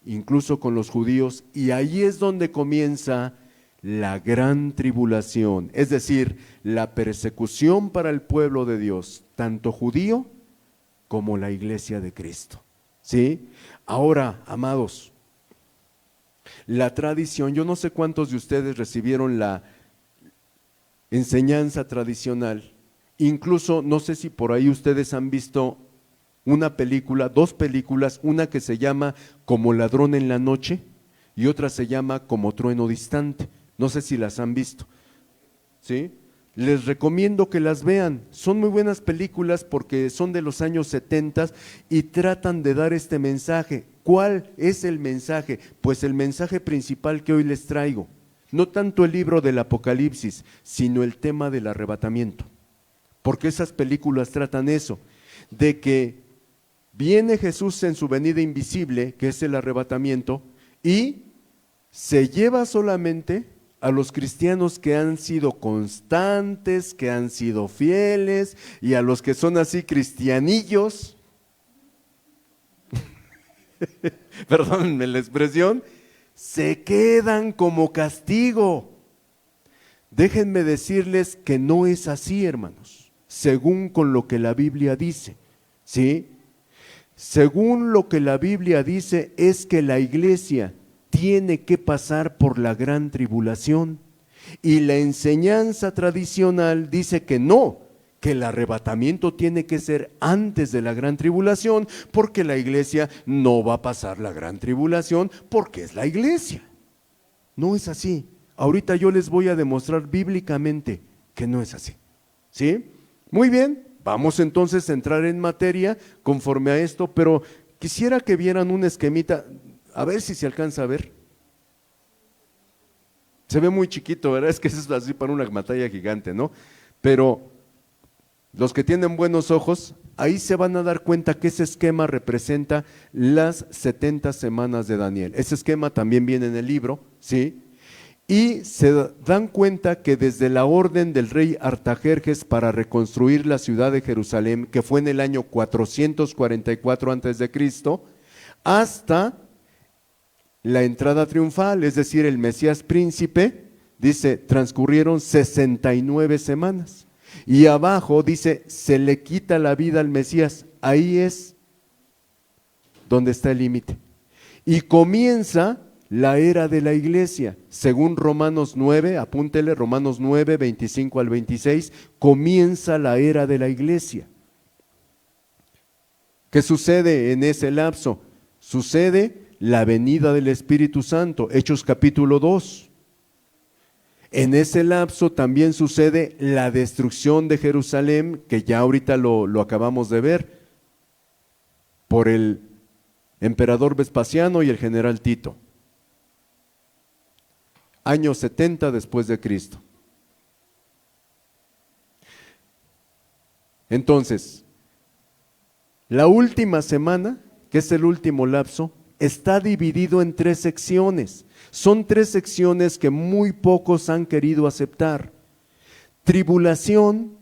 incluso con los judíos, y ahí es donde comienza la gran tribulación, es decir, la persecución para el pueblo de Dios, tanto judío como la iglesia de Cristo. ¿Sí? Ahora, amados, la tradición, yo no sé cuántos de ustedes recibieron la enseñanza tradicional, incluso no sé si por ahí ustedes han visto una película, dos películas, una que se llama Como ladrón en la noche y otra se llama Como trueno distante. No sé si las han visto, ¿sí? Les recomiendo que las vean, son muy buenas películas porque son de los años 70 y tratan de dar este mensaje. ¿Cuál es el mensaje? Pues el mensaje principal que hoy les traigo, no tanto el libro del Apocalipsis, sino el tema del arrebatamiento, porque esas películas tratan eso, de que viene Jesús en su venida invisible, que es el arrebatamiento, y se lleva solamente a los cristianos que han sido constantes, que han sido fieles, y a los que son así cristianillos, perdónenme la expresión, se quedan como castigo. Déjenme decirles que no es así, hermanos, según con lo que la Biblia dice, ¿sí? Según lo que la Biblia dice es que la iglesia tiene que pasar por la gran tribulación, y la enseñanza tradicional dice que no, que el arrebatamiento tiene que ser antes de la gran tribulación, porque la iglesia no va a pasar la gran tribulación porque es la iglesia. No es así. Ahorita yo les voy a demostrar bíblicamente que no es así, ¿sí? Muy bien, vamos entonces a entrar en materia conforme a esto, pero quisiera que vieran un esquemita. A ver si se alcanza a ver. Se ve muy chiquito, ¿verdad? Es que eso es así para una pantalla gigante, ¿no? Pero los que tienen buenos ojos, ahí se van a dar cuenta que ese esquema representa las 70 semanas de Daniel. Ese esquema también viene en el libro, ¿sí? Y se dan cuenta que desde la orden del rey Artajerjes para reconstruir la ciudad de Jerusalén, que fue en el año 444 a.C., hasta la entrada triunfal, es decir, el Mesías príncipe, dice, transcurrieron 69 semanas. Y abajo dice, se le quita la vida al Mesías. Ahí es donde está el límite. Y comienza la era de la iglesia. Según Romanos 9, apúntele, Romanos 9, 25 al 26, comienza la era de la iglesia. ¿Qué sucede en ese lapso? Sucede la venida del Espíritu Santo, Hechos capítulo 2. En ese lapso también sucede la destrucción de Jerusalén, que ya ahorita lo acabamos de ver, por el emperador Vespasiano y el general Tito. Año 70 después de Cristo. Entonces, la última semana, que es el último lapso, está dividido en 3 secciones. Son 3 secciones que muy pocos han querido aceptar. Tribulación,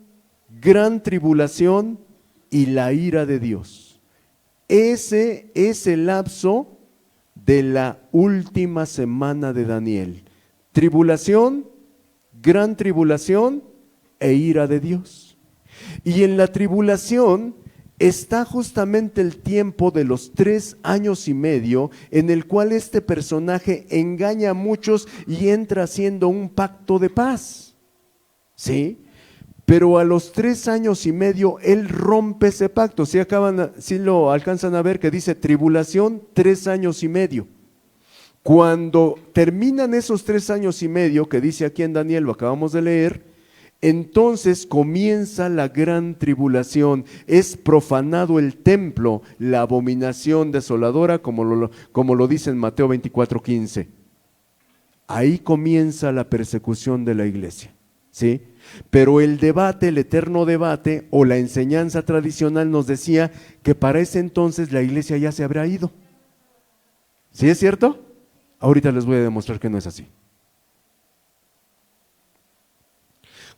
gran tribulación y la ira de Dios. Ese es el lapso de la última semana de Daniel. Tribulación, gran tribulación e ira de Dios. Y en la tribulación está justamente el tiempo de los 3 años y medio en el cual este personaje engaña a muchos y entra haciendo un pacto de paz. ¿Sí? Pero a los 3 años y medio él rompe ese pacto. ¿Sí lo alcanzan a ver que dice tribulación 3 años y medio? Cuando terminan esos 3 años y medio, que dice aquí en Daniel, lo acabamos de leer, entonces comienza la gran tribulación, es profanado el templo, la abominación desoladora, como lo dice en Mateo 24:15. Ahí comienza la persecución de la iglesia, ¿sí? Pero el debate, el eterno debate o la enseñanza tradicional nos decía que para ese entonces la iglesia ya se habrá ido. ¿Sí es cierto? Ahorita les voy a demostrar que no es así.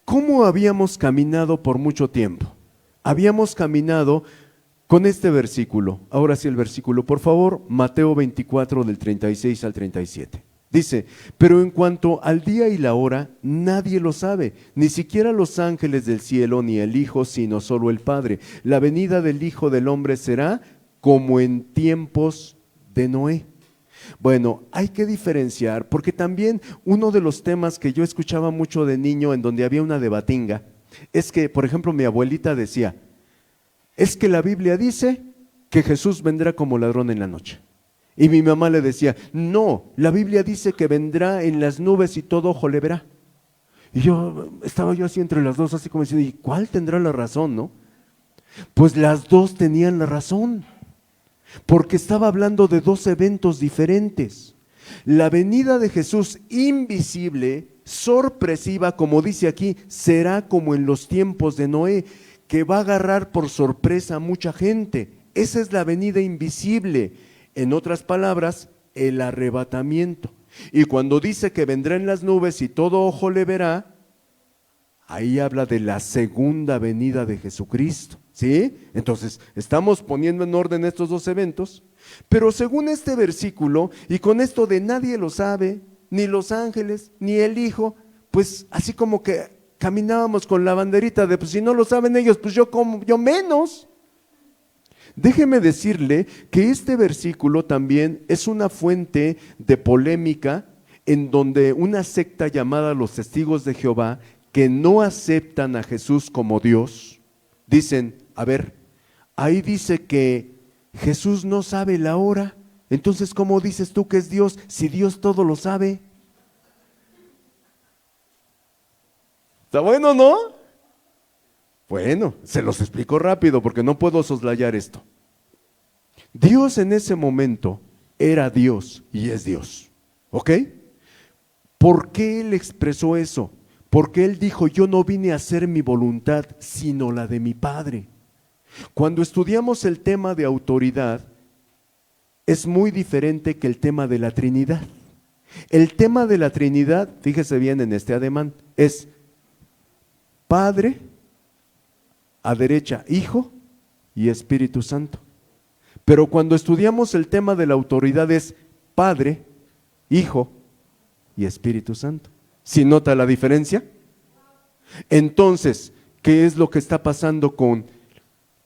¿Cómo habíamos caminado por mucho tiempo? Habíamos caminado con este versículo. Ahora sí el versículo, por favor, Mateo 24 del 36 al 37. Dice, pero en cuanto al día y la hora, nadie lo sabe, ni siquiera los ángeles del cielo, ni el Hijo, sino solo el Padre. La venida del Hijo del Hombre será como en tiempos de Noé. Bueno, hay que diferenciar, porque también uno de los temas que yo escuchaba mucho de niño en donde había una debatinga, es que, por ejemplo, mi abuelita decía, es que la Biblia dice que Jesús vendrá como ladrón en la noche. Y mi mamá le decía, no, la Biblia dice que vendrá en las nubes y todo ojo le verá. Y estaba yo así entre las dos, así como diciendo, ¿y cuál tendrá la razón, no? Pues las dos tenían la razón. Porque estaba hablando de 2 eventos diferentes. La venida de Jesús invisible, sorpresiva, como dice aquí, será como en los tiempos de Noé, que va a agarrar por sorpresa a mucha gente. Esa es la venida invisible. En otras palabras, el arrebatamiento. Y cuando dice que vendrá en las nubes y todo ojo le verá, ahí habla de la segunda venida de Jesucristo. ¿Sí? Entonces, estamos poniendo en orden estos 2 eventos, pero según este versículo, y con esto de nadie lo sabe, ni los ángeles, ni el Hijo, pues así como que caminábamos con la banderita de, pues si no lo saben ellos, pues yo menos. Déjeme decirle que este versículo también es una fuente de polémica en donde una secta llamada los Testigos de Jehová, que no aceptan a Jesús como Dios, dicen, a ver, ahí dice que Jesús no sabe la hora, entonces ¿cómo dices tú que es Dios si Dios todo lo sabe? ¿Está bueno, no? Bueno, se los explico rápido porque no puedo soslayar esto. Dios en ese momento era Dios y es Dios, ¿ok? ¿Por qué Él expresó eso? Porque Él dijo, yo no vine a hacer mi voluntad, sino la de mi Padre. Cuando estudiamos el tema de autoridad, es muy diferente que el tema de la Trinidad. El tema de la Trinidad, fíjese bien en este ademán, es Padre, a derecha Hijo y Espíritu Santo. Pero cuando estudiamos el tema de la autoridad es Padre, Hijo y Espíritu Santo. ¿Sí nota la diferencia? Entonces, ¿qué es lo que está pasando con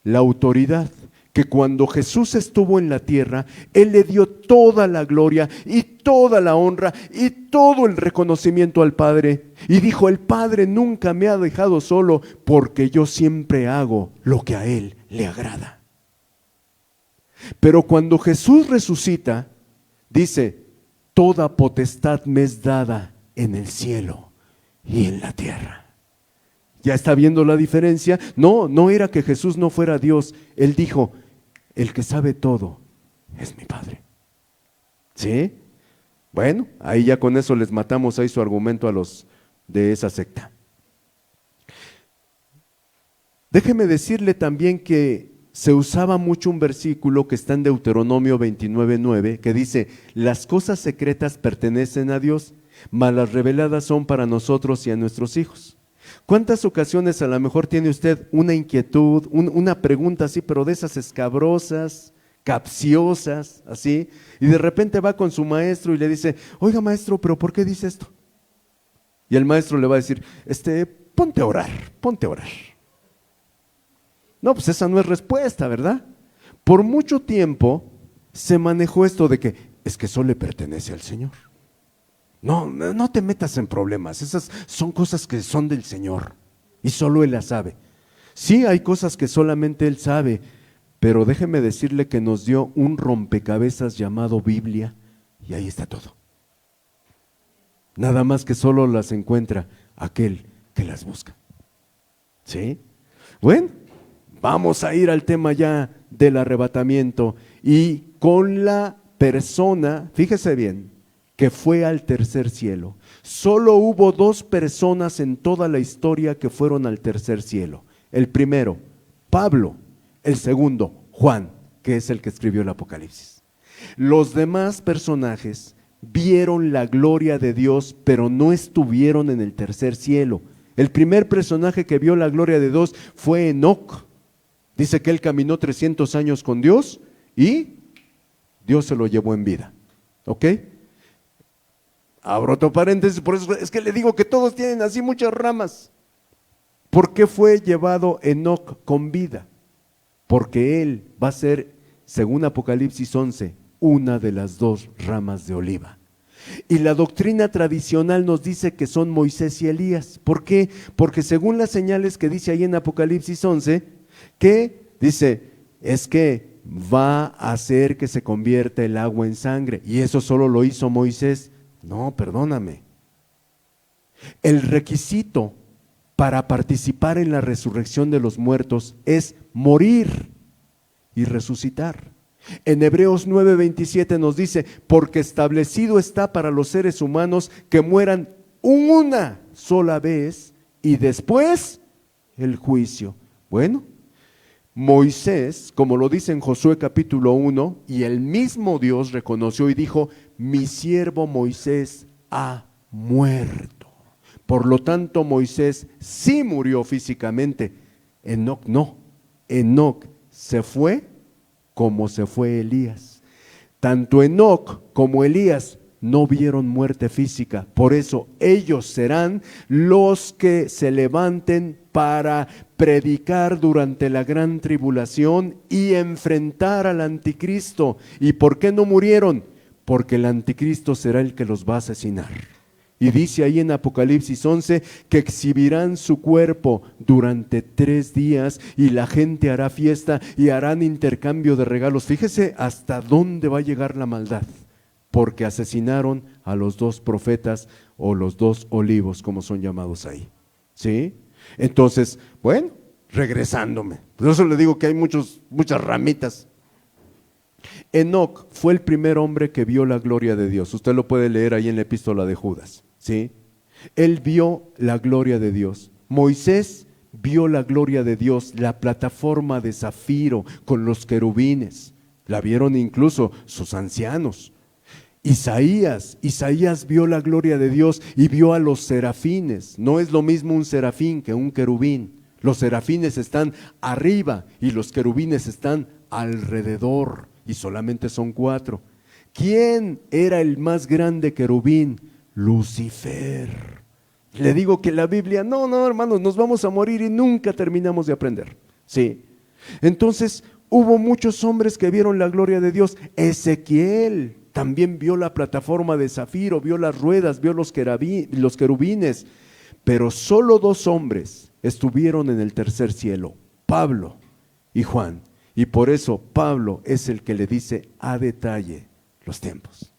la autoridad? Que cuando Jesús estuvo en la tierra, Él le dio toda la gloria y toda la honra y todo el reconocimiento al Padre. Y dijo, el Padre nunca me ha dejado solo porque yo siempre hago lo que a Él le agrada. Pero cuando Jesús resucita, dice, toda potestad me es dada en el cielo y en la tierra. ¿Ya está viendo la diferencia? No, no era que Jesús no fuera Dios. Él dijo, el que sabe todo es mi Padre. ¿Sí? Bueno, ahí ya con eso les matamos ahí su argumento a los de esa secta. Déjeme decirle también que se usaba mucho un versículo que está en Deuteronomio 29:9, que dice, las cosas secretas pertenecen a Dios, mas las reveladas son para nosotros y a nuestros hijos. ¿Cuántas ocasiones a lo mejor tiene usted una inquietud, una pregunta así, pero de esas escabrosas, capciosas, así, y de repente va con su maestro y le dice, oiga maestro, pero ¿por qué dice esto? Y el maestro le va a decir, ponte a orar, ponte a orar. No, pues esa no es respuesta, ¿verdad? Por mucho tiempo se manejó esto de que es que eso le pertenece al Señor. No, no te metas en problemas, esas son cosas que son del Señor y solo Él las sabe. Sí, hay cosas que solamente Él sabe, pero déjeme decirle que nos dio un rompecabezas llamado Biblia y ahí está todo. Nada más que solo las encuentra aquel que las busca. ¿Sí? Bueno, vamos a ir al tema ya del arrebatamiento y con la persona, fíjese bien, que fue al tercer cielo. Solo hubo 2 personas en toda la historia que fueron al tercer cielo. El primero, Pablo. El segundo, Juan, que es el que escribió el Apocalipsis. Los demás personajes vieron la gloria de Dios, pero no estuvieron en el tercer cielo. El primer personaje que vio la gloria de Dios fue Enoc. Dice que él caminó 300 años con Dios y Dios se lo llevó en vida. ¿Ok? Abro otro paréntesis, por eso es que le digo que todos tienen así muchas ramas. ¿Por qué fue llevado Enoc con vida? Porque él va a ser, según Apocalipsis 11, una de las 2 ramas de oliva. Y la doctrina tradicional nos dice que son Moisés y Elías. ¿Por qué? Porque según las señales que dice ahí en Apocalipsis 11, que dice, es que va a hacer que se convierta el agua en sangre. Y eso solo lo hizo Moisés. No, perdóname. El requisito para participar en la resurrección de los muertos es morir y resucitar. En Hebreos 9:27 nos dice, porque establecido está para los seres humanos que mueran una sola vez y después el juicio. Bueno, Moisés, como lo dice en Josué capítulo 1, y el mismo Dios reconoció y dijo, mi siervo Moisés ha muerto. Por lo tanto, Moisés sí murió físicamente. Enoc no. Enoc se fue como se fue Elías. Tanto Enoc como Elías no vieron muerte física. Por eso ellos serán los que se levanten para predicar durante la gran tribulación y enfrentar al anticristo. ¿Y por qué no murieron? Porque el anticristo será el que los va a asesinar. Y dice ahí en Apocalipsis 11 que exhibirán su cuerpo durante 3 días y la gente hará fiesta y harán intercambio de regalos. Fíjese hasta dónde va a llegar la maldad, porque asesinaron a los 2 profetas o los 2 olivos, como son llamados ahí. ¿Sí? Entonces, bueno, regresándome. Por eso le digo que hay muchas ramitas. Enoc fue el primer hombre que vio la gloria de Dios. Usted lo puede leer ahí en la epístola de Judas, ¿sí? Él vio la gloria de Dios. Moisés vio la gloria de Dios, la plataforma de zafiro con los querubines. La vieron incluso sus ancianos. Isaías vio la gloria de Dios y vio a los serafines. No es lo mismo un serafín que un querubín. Los serafines están arriba y los querubines están alrededor. Y solamente son 4. ¿Quién era el más grande querubín? Lucifer. Le digo que la Biblia, no, hermanos, nos vamos a morir y nunca terminamos de aprender. Sí. Entonces, hubo muchos hombres que vieron la gloria de Dios. Ezequiel también vio la plataforma de zafiro, vio las ruedas, vio los querubines, pero solo 2 hombres estuvieron en el tercer cielo, Pablo y Juan. Y por eso Pablo es el que le dice a detalle los tiempos.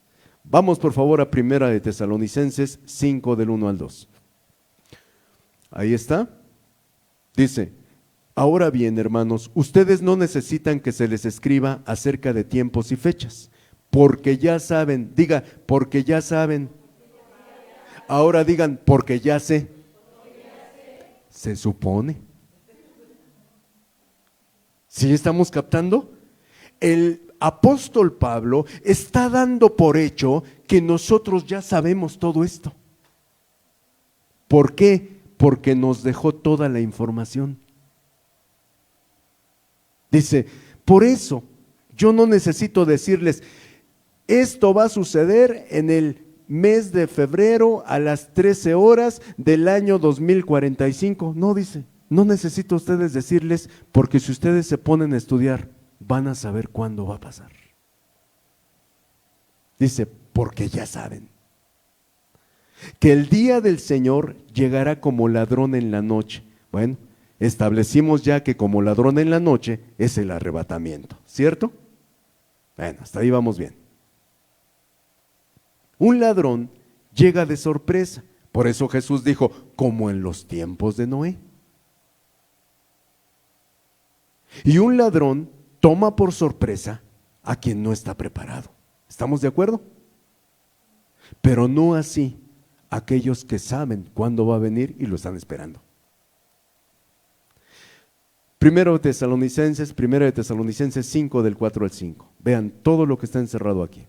Vamos por favor a Primera de Tesalonicenses 5 del 1 al 2. Ahí está. Dice: ahora bien, hermanos, ustedes no necesitan que se les escriba acerca de tiempos y fechas, porque ya saben. Diga, porque ya saben. Ahora digan, porque ya sé. Se supone. ¿Sí estamos captando? El apóstol Pablo está dando por hecho que nosotros ya sabemos todo esto. ¿Por qué? Porque nos dejó toda la información. Dice, por eso yo no necesito decirles, esto va a suceder en el mes de febrero a las 13 horas del año 2045. No, dice, no necesito a ustedes decirles, porque si ustedes se ponen a estudiar, van a saber cuándo va a pasar. Dice, porque ya saben que el día del Señor llegará como ladrón en la noche. Bueno, establecimos ya que como ladrón en la noche es el arrebatamiento, ¿cierto? Bueno, hasta ahí vamos bien. Un ladrón llega de sorpresa, por eso Jesús dijo, como en los tiempos de Noé. Y un ladrón toma por sorpresa a quien no está preparado. ¿Estamos de acuerdo? Pero no así aquellos que saben cuándo va a venir y lo están esperando. Primera de Tesalonicenses 5 del 4 al 5. Vean todo lo que está encerrado aquí.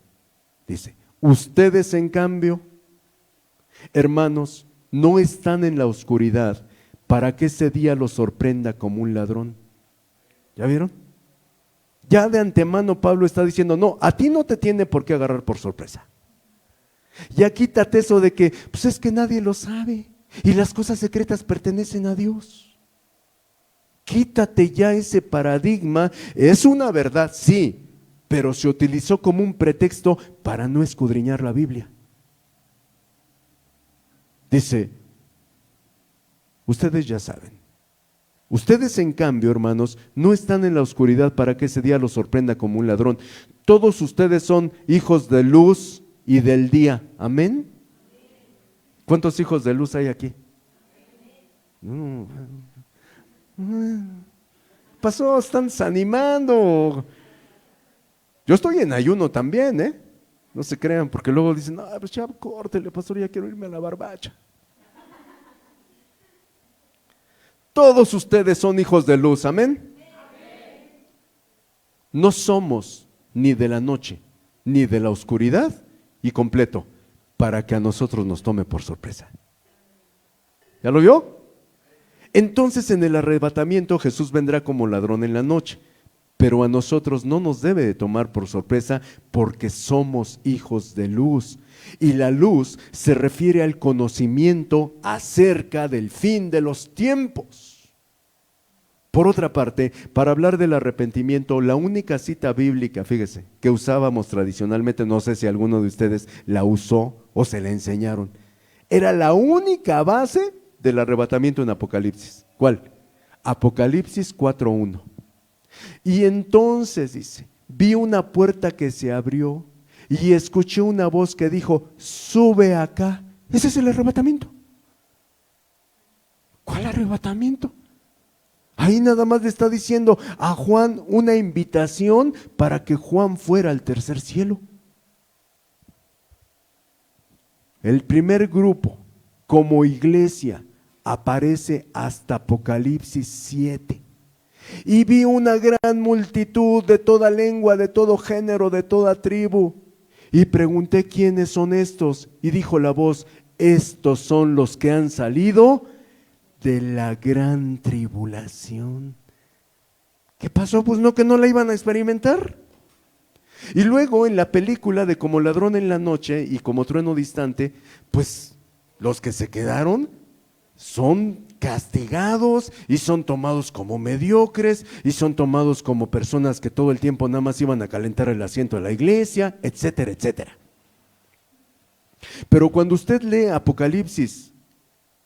Dice, ustedes en cambio, hermanos, no están en la oscuridad para que ese día los sorprenda como un ladrón. ¿Ya vieron? Ya de antemano Pablo está diciendo, no, a ti no te tiene por qué agarrar por sorpresa. Ya quítate eso de que, pues es que nadie lo sabe y las cosas secretas pertenecen a Dios. Quítate ya ese paradigma. Es una verdad, sí, pero se utilizó como un pretexto para no escudriñar la Biblia. Dice, ustedes ya saben. Ustedes en cambio, hermanos, no están en la oscuridad para que ese día los sorprenda como un ladrón. Todos ustedes son hijos de luz y del día. ¿Amén? ¿Cuántos hijos de luz hay aquí? Pasó, están desanimando. Yo estoy en ayuno también, ¿eh? No se crean, porque luego dicen, no, pues ya córtele, pastor, ya quiero irme a la barbacha. Todos ustedes son hijos de luz, ¿amén? No somos ni de la noche, ni de la oscuridad, y completo, para que a nosotros nos tome por sorpresa. ¿Ya lo vio? Entonces en el arrebatamiento Jesús vendrá como ladrón en la noche, pero a nosotros no nos debe de tomar por sorpresa porque somos hijos de luz. Y la luz se refiere al conocimiento acerca del fin de los tiempos. Por otra parte, para hablar del arrepentimiento, la única cita bíblica, fíjese, que usábamos tradicionalmente, no sé si alguno de ustedes la usó o se la enseñaron, era la única base del arrebatamiento en Apocalipsis. ¿Cuál? Apocalipsis 4:1. Y entonces dice, vi una puerta que se abrió y escuché una voz que dijo, sube acá. Ese es el arrebatamiento. ¿Cuál arrebatamiento? Ahí nada más le está diciendo a Juan una invitación para que Juan fuera al tercer cielo. El primer grupo como iglesia aparece hasta Apocalipsis 7. Y vi una gran multitud de toda lengua, de todo género, de toda tribu. Y pregunté quiénes son estos. Y dijo la voz, estos son los que han salido de la gran tribulación. ¿Qué pasó? Pues no, que no la iban a experimentar. Y luego en la película de Como ladrón en la noche y Como trueno distante, pues los que se quedaron son castigados y son tomados como mediocres y son tomados como personas que todo el tiempo nada más iban a calentar el asiento de la iglesia, etcétera, etcétera. Pero cuando usted lee Apocalipsis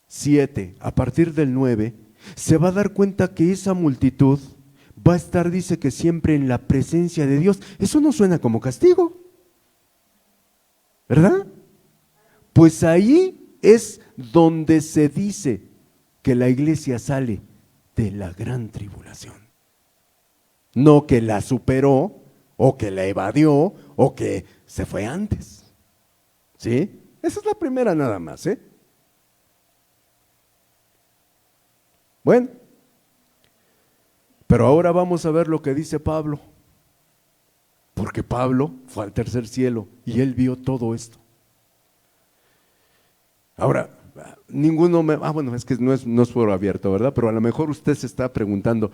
7, a partir del 9, se va a dar cuenta que esa multitud va a estar, dice que siempre en la presencia de Dios. Eso no suena como castigo, ¿verdad? Pues ahí es donde se dice que la iglesia sale de la gran tribulación. No que la superó, o que la evadió, o que se fue antes. ¿Sí? Esa es la primera nada más, ¿eh? Bueno, pero ahora vamos a ver lo que dice Pablo, porque Pablo fue al tercer cielo y él vio todo esto. Ahora, ninguno bueno, es que no es foro abierto, ¿verdad? Pero a lo mejor usted se está preguntando,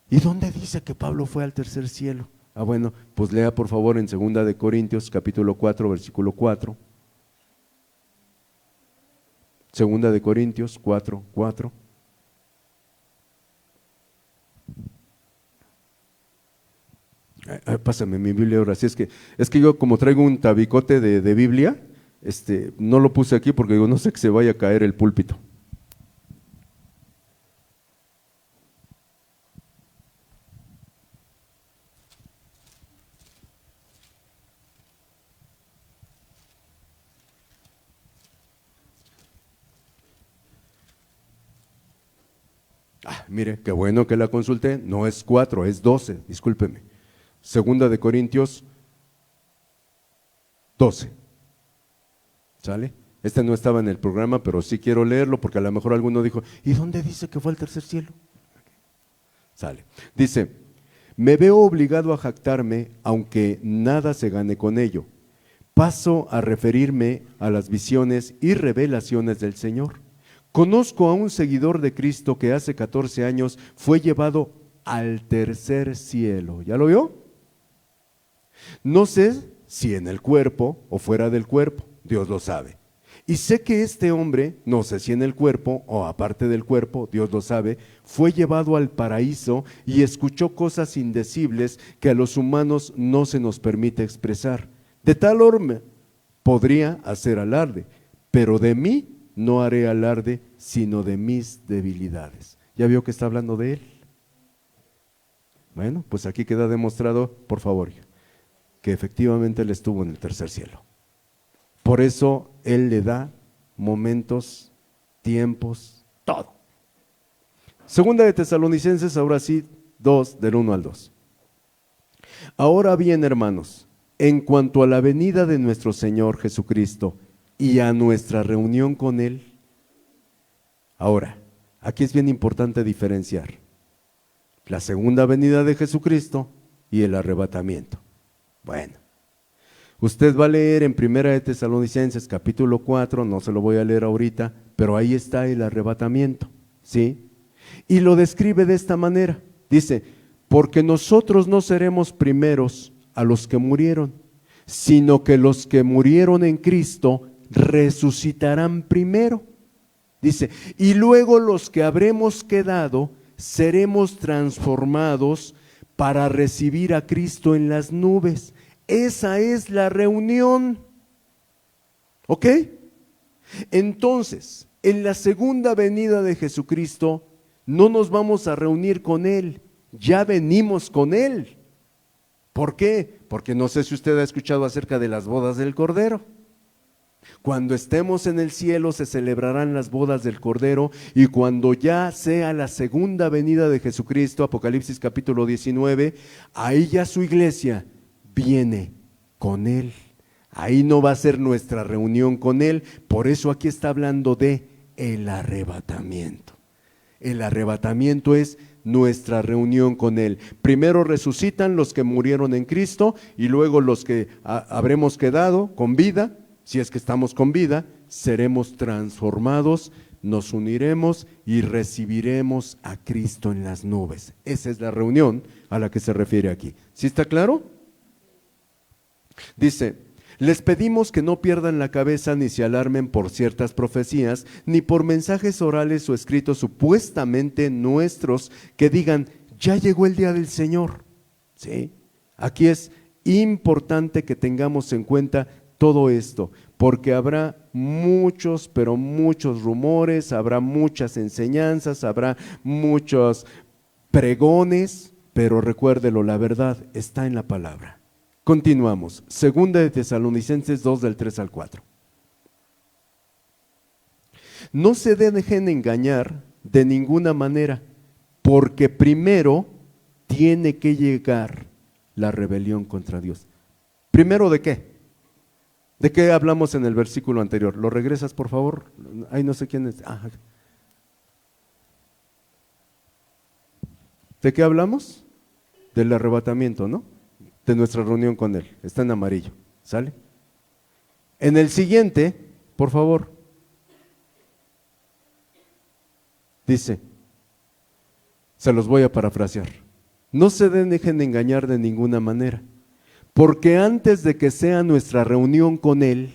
¿y dónde dice que Pablo fue al tercer cielo? Bueno, pues lea por favor en 2 de Corintios, capítulo 4, versículo 4. 2 de Corintios 4, 4. Pásame mi Biblia ahora. Sí, es que yo como traigo un tabicote de Biblia, no lo puse aquí porque digo, no sé que se vaya a caer el púlpito. Mire, qué bueno que la consulté, no es 4, es 12, discúlpeme. 2 de Corintios 12. ¿Sale? No estaba en el programa, pero sí quiero leerlo porque a lo mejor alguno dijo, ¿y dónde dice que fue al tercer cielo? Sale. Dice, me veo obligado a jactarme, aunque nada se gane con ello. Paso a referirme a las visiones y revelaciones del Señor. Conozco a un seguidor de Cristo que hace 14 años fue llevado al tercer cielo. ¿Ya lo vio? No sé si en el cuerpo o fuera del cuerpo, Dios lo sabe. Y sé que este hombre, no sé si en el cuerpo o aparte del cuerpo, Dios lo sabe, fue llevado al paraíso y escuchó cosas indecibles que a los humanos no se nos permite expresar. De tal forma podría hacer alarde, pero de mí no haré alarde, sino de mis debilidades. ¿Ya vio que está hablando de él? Bueno, pues aquí queda demostrado, por favor, que efectivamente él estuvo en el tercer cielo. Por eso él le da momentos, tiempos, todo. Segunda de Tesalonicenses, ahora sí, 2, del 1 al 2. Ahora bien, hermanos, en cuanto a la venida de nuestro Señor Jesucristo y a nuestra reunión con Él, ahora, aquí es bien importante diferenciar la segunda venida de Jesucristo y el arrebatamiento. Bueno, usted va a leer en 1 de Tesalonicenses capítulo 4, no se lo voy a leer ahorita, pero ahí está el arrebatamiento, ¿sí? Y lo describe de esta manera, dice, porque nosotros no seremos primeros a los que murieron, sino que los que murieron en Cristo resucitarán primero. Dice, y luego los que habremos quedado seremos transformados para recibir a Cristo en las nubes. Esa es la reunión. ¿Ok? Entonces, en la segunda venida de Jesucristo, no nos vamos a reunir con Él, ya venimos con Él. ¿Por qué? Porque no sé si usted ha escuchado acerca de las bodas del Cordero. Cuando estemos en el cielo se celebrarán las bodas del Cordero y cuando ya sea la segunda venida de Jesucristo, Apocalipsis capítulo 19, ahí ya su iglesia viene con Él. Ahí no va a ser nuestra reunión con Él, por eso aquí está hablando de el arrebatamiento. El arrebatamiento es nuestra reunión con Él. Primero resucitan los que murieron en Cristo y luego los que habremos quedado con vida. Si es que estamos con vida, seremos transformados, nos uniremos y recibiremos a Cristo en las nubes. Esa es la reunión a la que se refiere aquí. ¿Sí está claro? Dice, les pedimos que no pierdan la cabeza ni se alarmen por ciertas profecías, ni por mensajes orales o escritos supuestamente nuestros que digan, ya llegó el día del Señor. ¿Sí? Aquí es importante que tengamos en cuenta todo esto, porque habrá muchos, pero muchos rumores, habrá muchas enseñanzas, habrá muchos pregones, pero recuérdelo, la verdad está en la palabra. Continuamos, segunda de Tesalonicenses 2 del 3 al 4. No se dejen engañar de ninguna manera, porque primero tiene que llegar la rebelión contra Dios. ¿Primero de qué? ¿De qué hablamos en el versículo anterior? ¿Lo regresas, por favor? Ay, no sé quién es. ¿De qué hablamos? Del arrebatamiento, ¿no? De nuestra reunión con Él. Está en amarillo. ¿Sale? En el siguiente, por favor, dice, se los voy a parafrasear. No se dejen engañar de ninguna manera, porque antes de que sea nuestra reunión con Él,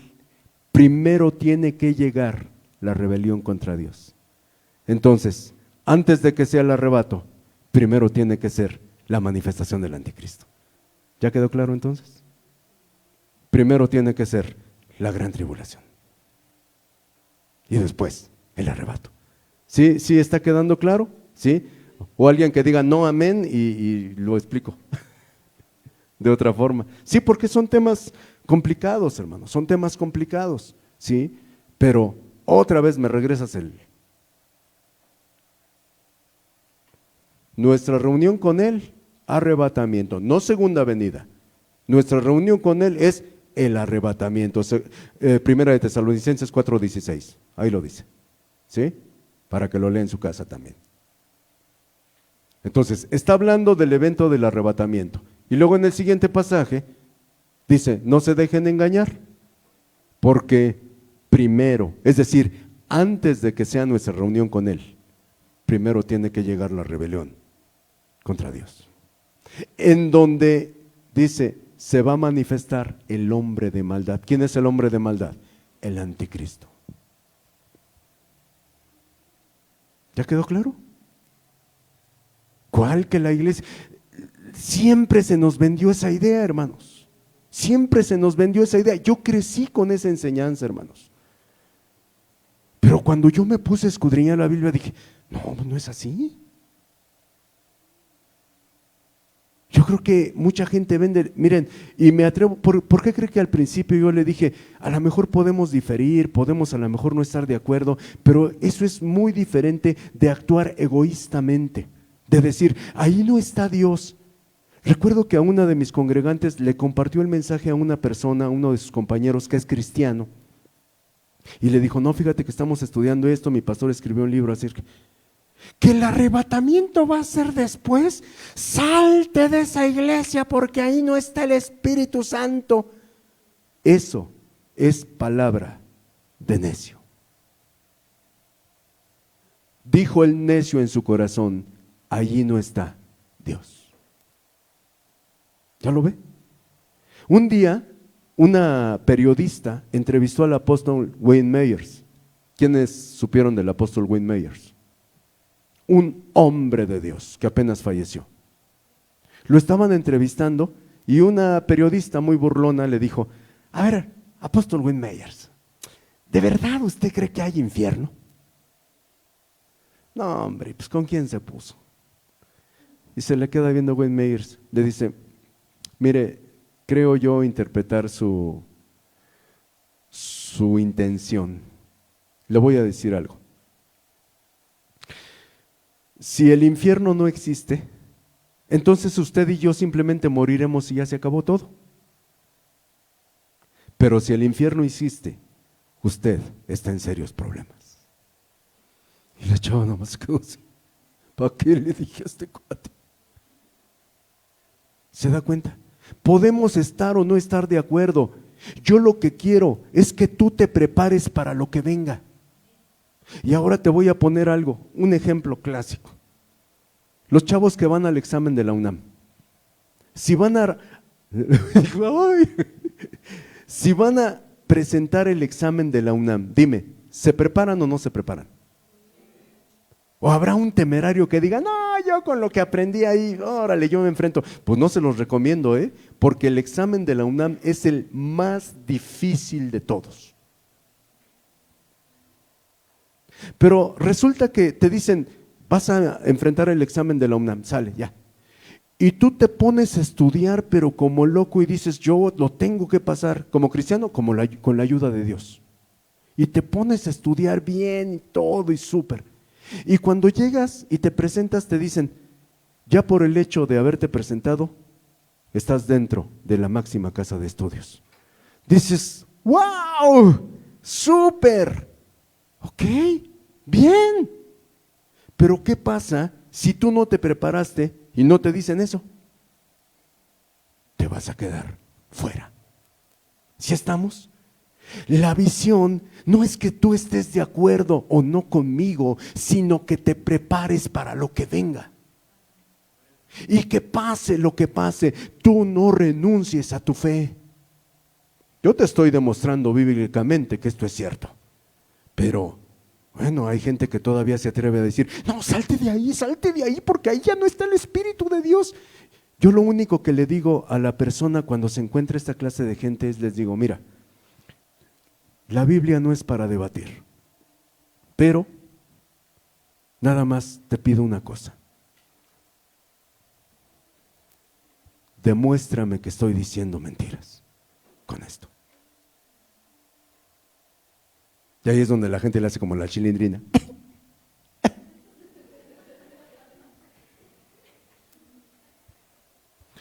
primero tiene que llegar la rebelión contra Dios. Entonces, antes de que sea el arrebato, primero tiene que ser la manifestación del anticristo. ¿Ya quedó claro entonces? Primero tiene que ser la gran tribulación. Y después, el arrebato. ¿Sí? ¿Sí está quedando claro? ¿Sí? O alguien que diga no, amén, y lo explico de otra forma. Sí, porque son temas complicados, hermanos, son temas complicados, ¿sí? Pero otra vez me regresas nuestra reunión con Él, arrebatamiento, no segunda venida. Nuestra reunión con Él es el arrebatamiento. Primera de Tesalonicenses 4:16, ahí lo dice, ¿sí? Para que lo lea en su casa también. Entonces, está hablando del evento del arrebatamiento. Y luego en el siguiente pasaje dice, no se dejen engañar, porque primero, es decir, antes de que sea nuestra reunión con Él, primero tiene que llegar la rebelión contra Dios. En donde dice, se va a manifestar el hombre de maldad. ¿Quién es el hombre de maldad? El anticristo. ¿Ya quedó claro? ¿Cuál que la iglesia? Siempre se nos vendió esa idea, hermanos. Siempre se nos vendió esa idea. Yo crecí con esa enseñanza, hermanos. Pero cuando yo me puse a escudriñar la Biblia, dije, no, no es así. Yo creo que mucha gente vende, miren, y me atrevo, ¿por qué cree que al principio yo le dije, a lo mejor podemos diferir, podemos a lo mejor no estar de acuerdo, pero eso es muy diferente de actuar egoístamente, de decir, ahí no está Dios. Recuerdo que a una de mis congregantes le compartió el mensaje a una persona, a uno de sus compañeros que es cristiano, y le dijo, no, fíjate que estamos estudiando esto, mi pastor escribió un libro acerca que el arrebatamiento va a ser después. Salte de esa iglesia porque ahí no está el Espíritu Santo. Eso es palabra de necio. Dijo el necio en su corazón, allí no está Dios. ¿Ya lo ve? Un día, una periodista entrevistó al apóstol Wayne Myers. ¿Quiénes supieron del apóstol Wayne Myers? Un hombre de Dios que apenas falleció. Lo estaban entrevistando y una periodista muy burlona le dijo, a ver, apóstol Wayne Myers, ¿de verdad usted cree que hay infierno? No, hombre, pues ¿con quién se puso? Y se le queda viendo a Wayne Myers, le dice, mire, creo yo interpretar su intención. Le voy a decir algo. Si el infierno no existe, entonces usted y yo simplemente moriremos y ya se acabó todo. Pero si el infierno existe, usted está en serios problemas. Y la chava nada más quedó así. ¿Para qué le dije a este cuate? ¿Se da cuenta? Podemos estar o no estar de acuerdo. Yo lo que quiero es que tú te prepares para lo que venga. Y ahora te voy a poner algo, un ejemplo clásico. Los chavos que van al examen de la UNAM, si van a... Ay, Si van a presentar el examen de la UNAM, dime, ¿se preparan o no se preparan? ¿O habrá un temerario que diga, no, yo con lo que aprendí ahí, órale, yo me enfrento? Pues no se los recomiendo, porque el examen de la UNAM es el más difícil de todos. Pero resulta que te dicen, vas a enfrentar el examen de la UNAM, sale, ya. Y tú te pones a estudiar, pero como loco, y dices, yo lo tengo que pasar, como cristiano, con la ayuda de Dios. Y te pones a estudiar bien y todo y súper. Y cuando llegas y te presentas, te dicen, ya por el hecho de haberte presentado, estás dentro de la máxima casa de estudios. Dices, ¡wow! ¡Súper! Ok, bien. Pero ¿qué pasa si tú no te preparaste y no te dicen eso? Te vas a quedar fuera. ¿Sí estamos? La visión no es que tú estés de acuerdo o no conmigo, sino que te prepares para lo que venga. Y que pase lo que pase, tú no renuncies a tu fe. Yo te estoy demostrando bíblicamente que esto es cierto. Pero, bueno, hay gente que todavía se atreve a decir, no, salte de ahí, porque ahí ya no está el Espíritu de Dios. Yo lo único que le digo a la persona cuando se encuentra esta clase de gente es, les digo, mira, la Biblia no es para debatir, pero nada más te pido una cosa. Demuéstrame que estoy diciendo mentiras con esto. Y ahí es donde la gente le hace como la chilindrina.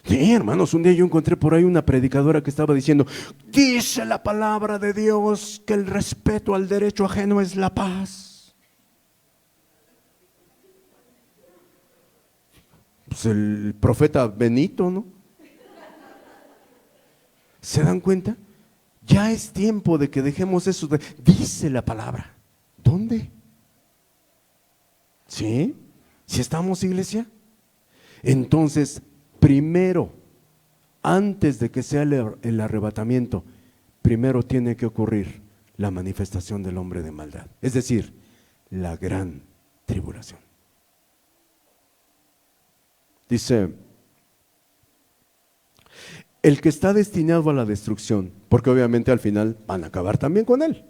Sí, hermanos, un día yo encontré por ahí una predicadora que estaba diciendo, dice la palabra de Dios que el respeto al derecho ajeno es la paz. Pues el profeta Benito, ¿no? ¿Se dan cuenta? Ya es tiempo de que dejemos eso. Dice la palabra. ¿Dónde? ¿Sí? ¿Sí estamos, iglesia? Entonces, primero, antes de que sea el arrebatamiento, primero tiene que ocurrir la manifestación del hombre de maldad. Es decir, la gran tribulación. Dice, el que está destinado a la destrucción, porque obviamente al final van a acabar también con él.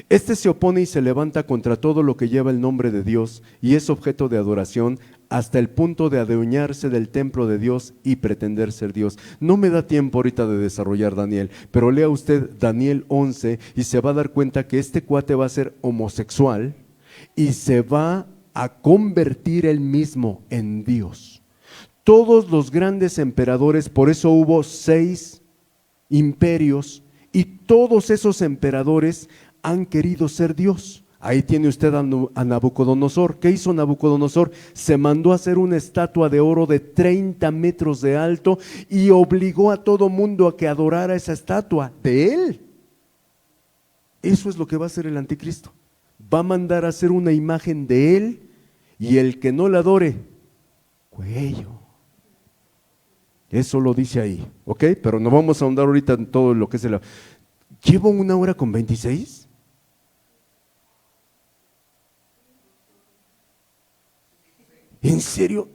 Este se opone y se levanta contra todo lo que lleva el nombre de Dios y es objeto de adoración hasta el punto de adueñarse del templo de Dios y pretender ser Dios. No me da tiempo ahorita de desarrollar Daniel, pero lea usted Daniel 11 y se va a dar cuenta que este cuate va a ser homosexual y se va a convertir él mismo en Dios. Todos los grandes emperadores, por eso hubo 6 imperios y todos esos emperadores han querido ser Dios. Ahí tiene usted a Nabucodonosor. ¿Qué hizo Nabucodonosor? Se mandó a hacer una estatua de oro de 30 metros de alto y obligó a todo mundo a que adorara esa estatua de él. Eso es lo que va a hacer el anticristo. Va a mandar a hacer una imagen de él y el que no la adore, cuello. Eso lo dice ahí, ¿ok? Pero no vamos a ahondar ahorita en todo lo que es el... ¿Llevo 1 hora con 26? ¿En serio?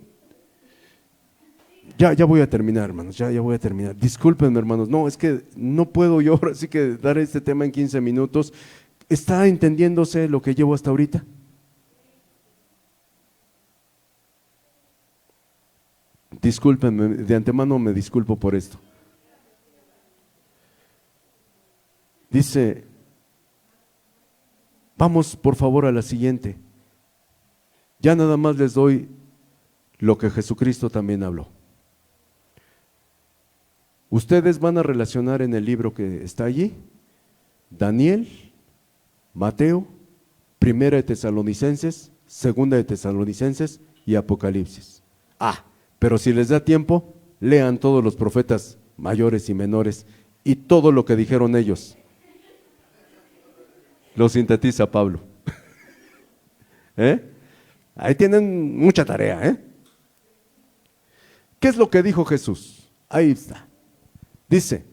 Ya voy a terminar, hermanos, ya voy a terminar. Discúlpenme, hermanos, no, es que no puedo yo ahora sí que dar este tema en 15 minutos. ¿Está entendiéndose lo que llevo hasta ahorita? Discúlpenme, de antemano me disculpo por esto. Dice, vamos por favor a la siguiente. Ya nada más les doy lo que Jesucristo también habló. Ustedes van a relacionar en el libro que está allí, Daniel, Mateo, Primera de Tesalonicenses, Segunda de Tesalonicenses y Apocalipsis. Pero si les da tiempo, lean todos los profetas mayores y menores y todo lo que dijeron ellos. Lo sintetiza Pablo. Ahí tienen mucha tarea. ¿Qué es lo que dijo Jesús? Ahí está. Dice,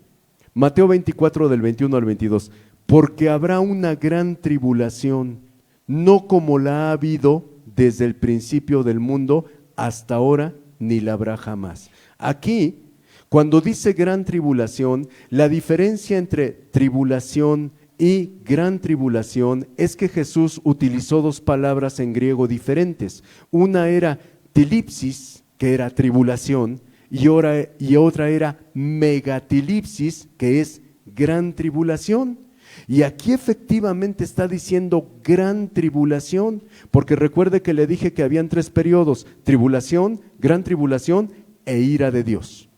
Mateo 24 del 21 al 22. Porque habrá una gran tribulación, no como la ha habido desde el principio del mundo hasta ahora, ni la habrá jamás. Aquí, cuando dice gran tribulación, la diferencia entre tribulación y gran tribulación es que Jesús utilizó dos palabras en griego diferentes. Una era tilipsis, que era tribulación, y otra era megatilipsis, que es gran tribulación. Y aquí efectivamente está diciendo gran tribulación, porque recuerde que le dije que habían tres periodos: tribulación, gran tribulación e ira de Dios.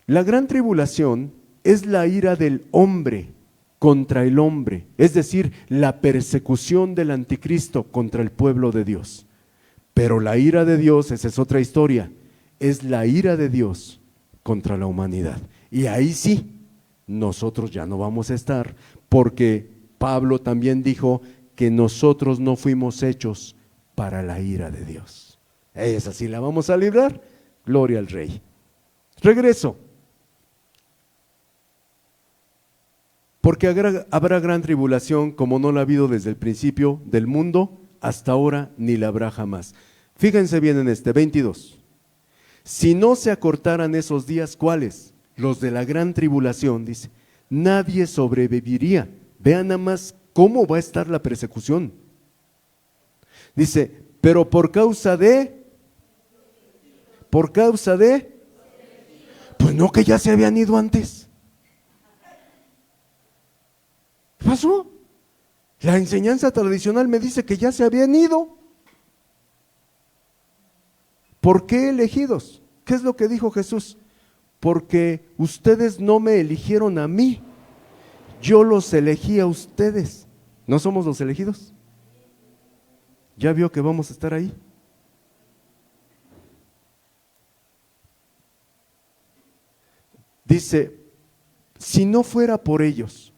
La gran tribulación es la ira del hombre contra el hombre, es decir, la persecución del anticristo contra el pueblo de Dios. Pero la ira de Dios, esa es otra historia, es la ira de Dios contra la humanidad. Y ahí sí, nosotros ya no vamos a estar, porque Pablo también dijo que nosotros no fuimos hechos para la ira de Dios. Esa sí la vamos a librar, gloria al Rey. Regreso. Porque habrá gran tribulación como no la ha habido desde el principio del mundo hasta ahora, ni la habrá jamás. Fíjense bien en este 22. Si no se acortaran esos días, ¿cuáles? Los de la gran tribulación, dice, nadie sobreviviría. Vean nada más cómo va a estar la persecución. Dice, pero por causa de, pues no, que ya se habían ido antes. ¿Qué pasó? La enseñanza tradicional me dice que ya se habían ido. ¿Por qué elegidos? ¿Qué es lo que dijo Jesús? Porque ustedes no me eligieron a mí, yo los elegí a ustedes. ¿No somos los elegidos? ¿Ya vio que vamos a estar ahí? Dice, si no fuera por ellos,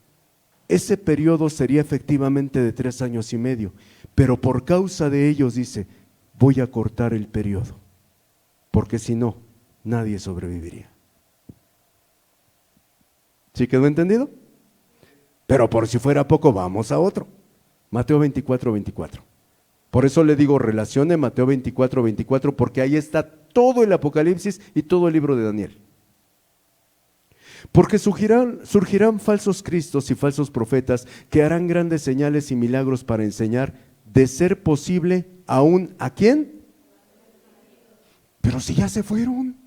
ese periodo sería efectivamente de 3 años y medio, pero por causa de ellos, dice, voy a cortar el periodo, porque si no, nadie sobreviviría. ¿Sí quedó entendido? Pero por si fuera poco, vamos a otro. Mateo 24, 24. Por eso le digo, relacione Mateo 24, 24, porque ahí está todo el Apocalipsis y todo el libro de Daniel. Porque surgirán falsos cristos y falsos profetas que harán grandes señales y milagros para enseñar, de ser posible, aún ¿a quién? Pero si ya se fueron.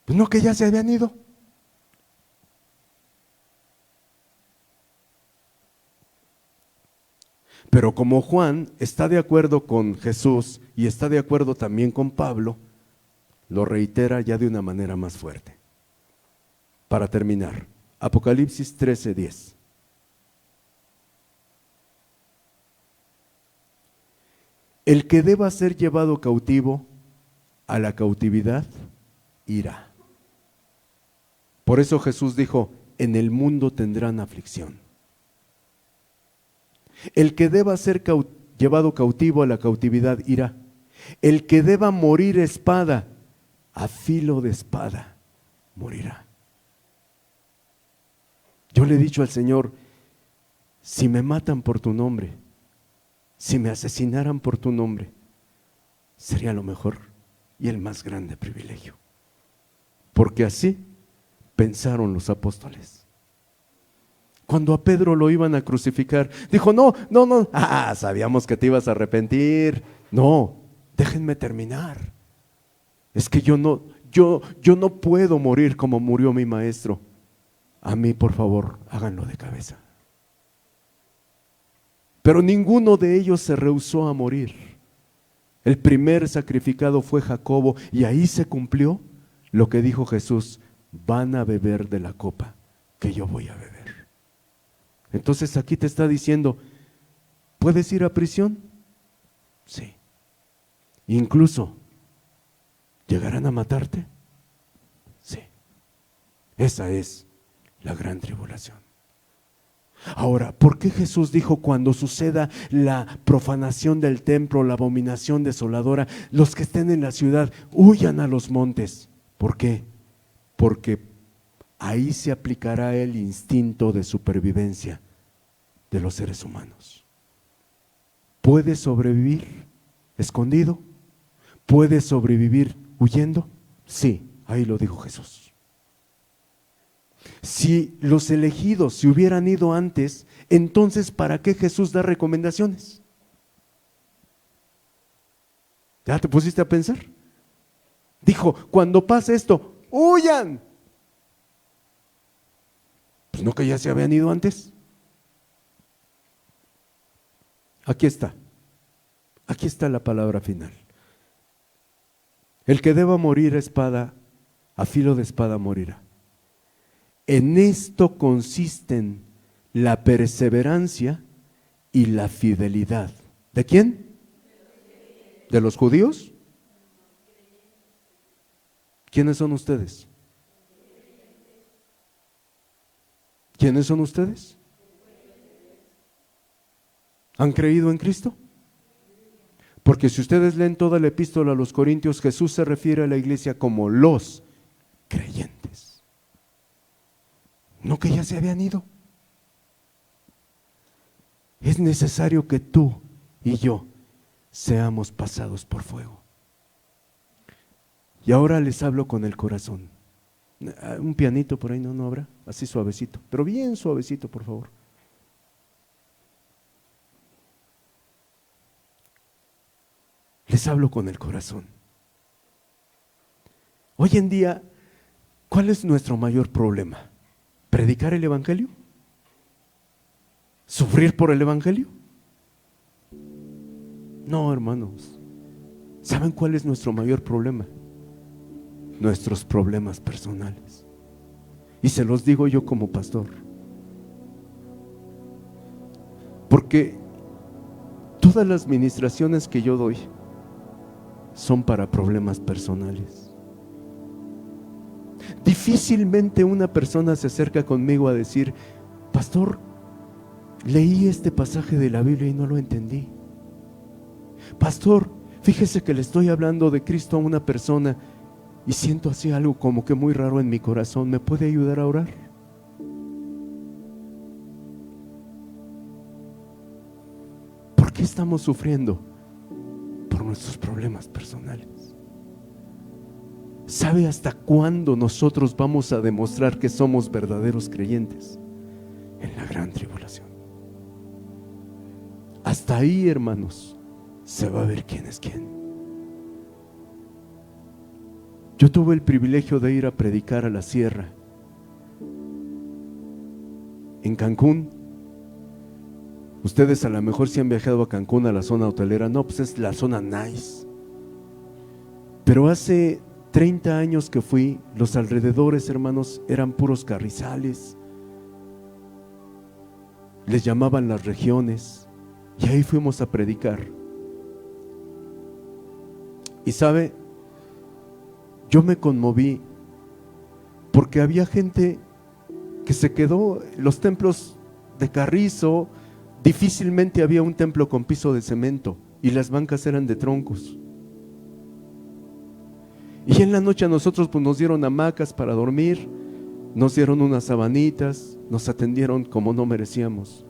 Pues no, que ya se habían ido. Pero como Juan está de acuerdo con Jesús y está de acuerdo también con Pablo, lo reitera ya de una manera más fuerte. Para terminar, Apocalipsis 13:10. El que deba ser llevado cautivo a la cautividad irá. Por eso Jesús dijo, en el mundo tendrán aflicción. El que deba ser llevado cautivo a la cautividad irá. El que deba morir espada, a filo de espada, morirá. Yo le he dicho al Señor, si me matan por tu nombre, si me asesinaran por tu nombre, sería lo mejor y el más grande privilegio. Porque así pensaron los apóstoles. Cuando a Pedro lo iban a crucificar, dijo, no, sabíamos que te ibas a arrepentir. No, déjenme terminar. Es que yo no puedo morir como murió mi maestro. A mí, por favor, háganlo de cabeza. Pero ninguno de ellos se rehusó a morir. El primer sacrificado fue Jacobo, y ahí se cumplió lo que dijo Jesús: van a beber de la copa que yo voy a beber. Entonces aquí te está diciendo, ¿puedes ir a prisión? Sí. Incluso, ¿llegarán a matarte? Sí. Esa es la gran tribulación. Ahora, ¿por qué Jesús dijo cuando suceda la profanación del templo, la abominación desoladora, los que estén en la ciudad, huyan a los montes? ¿Por qué? porque ahí se aplicará el instinto de supervivencia de los seres humanos. ¿Puedes sobrevivir escondido? ¿Puedes sobrevivir huyendo? Sí, ahí lo dijo Jesús. Si los elegidos se hubieran ido antes, entonces ¿para qué Jesús da recomendaciones? ¿Ya te pusiste a pensar? Dijo, cuando pase esto, ¡huyan! Pues no que ya se habían ido antes. Aquí está la palabra final. El que deba morir a espada, a filo de espada morirá. En esto consisten la perseverancia y la fidelidad. ¿De quién? ¿De los judíos? ¿Quiénes son ustedes? ¿Quiénes son ustedes? ¿Han creído en Cristo? Porque si ustedes leen toda la epístola a los Corintios, Jesús se refiere a la iglesia como los creyentes. No que ya se habían ido. Es necesario que tú y yo seamos pasados por fuego. Y ahora les hablo con el corazón. Un pianito por ahí no habrá, así suavecito, pero bien suavecito, por favor. Les hablo con el corazón. Hoy en día, ¿cuál es nuestro mayor problema? ¿Predicar el evangelio? ¿Sufrir por el evangelio? No, hermanos. ¿Saben cuál es nuestro mayor problema? Nuestros problemas personales. Y se los digo yo como pastor. Porque todas las ministraciones que yo doy son para problemas personales. Difícilmente una persona se acerca conmigo a decir, pastor, leí este pasaje de la Biblia y no lo entendí. Pastor, fíjese que le estoy hablando de Cristo a una persona y siento así algo como que muy raro en mi corazón. ¿Me puede ayudar a orar? ¿Por qué estamos sufriendo? Por nuestros problemas personales. ¿Sabe hasta cuándo nosotros vamos a demostrar que somos verdaderos creyentes? En la gran tribulación. Hasta ahí, hermanos, se va a ver quién es quién. Yo tuve el privilegio de ir a predicar a la sierra, en Cancún. Ustedes a lo mejor si han viajado a Cancún, a la zona hotelera, no, pues es la zona nice. Pero hace 30 años que fui, los alrededores, hermanos, eran puros carrizales. Les llamaban las regiones, y ahí fuimos a predicar. Y sabe, yo me conmoví porque había gente que se quedó, los templos de carrizo, difícilmente había un templo con piso de cemento y las bancas eran de troncos. Y en la noche a nosotros pues nos dieron hamacas para dormir, nos dieron unas sabanitas, nos atendieron como no merecíamos.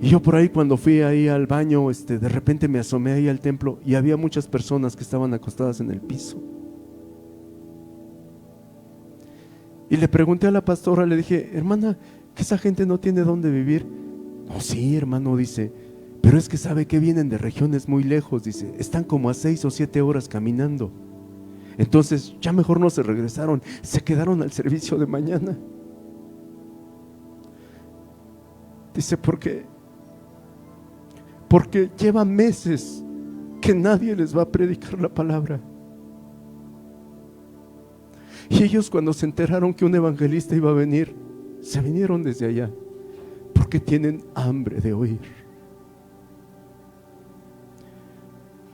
Y yo por ahí cuando fui ahí al baño, de repente me asomé ahí al templo y había muchas personas que estaban acostadas en el piso. Y le pregunté a la pastora, le dije, hermana, ¿que esa gente no tiene dónde vivir? No, sí, hermano, dice, pero es que sabe que vienen de regiones muy lejos, dice, están como a 6 o 7 horas caminando. Entonces ya mejor no se regresaron, se quedaron al servicio de mañana. Dice, ¿por qué? Porque lleva meses que nadie les va a predicar la palabra. Y ellos cuando se enteraron que un evangelista iba a venir, se vinieron desde allá, porque tienen hambre de oír.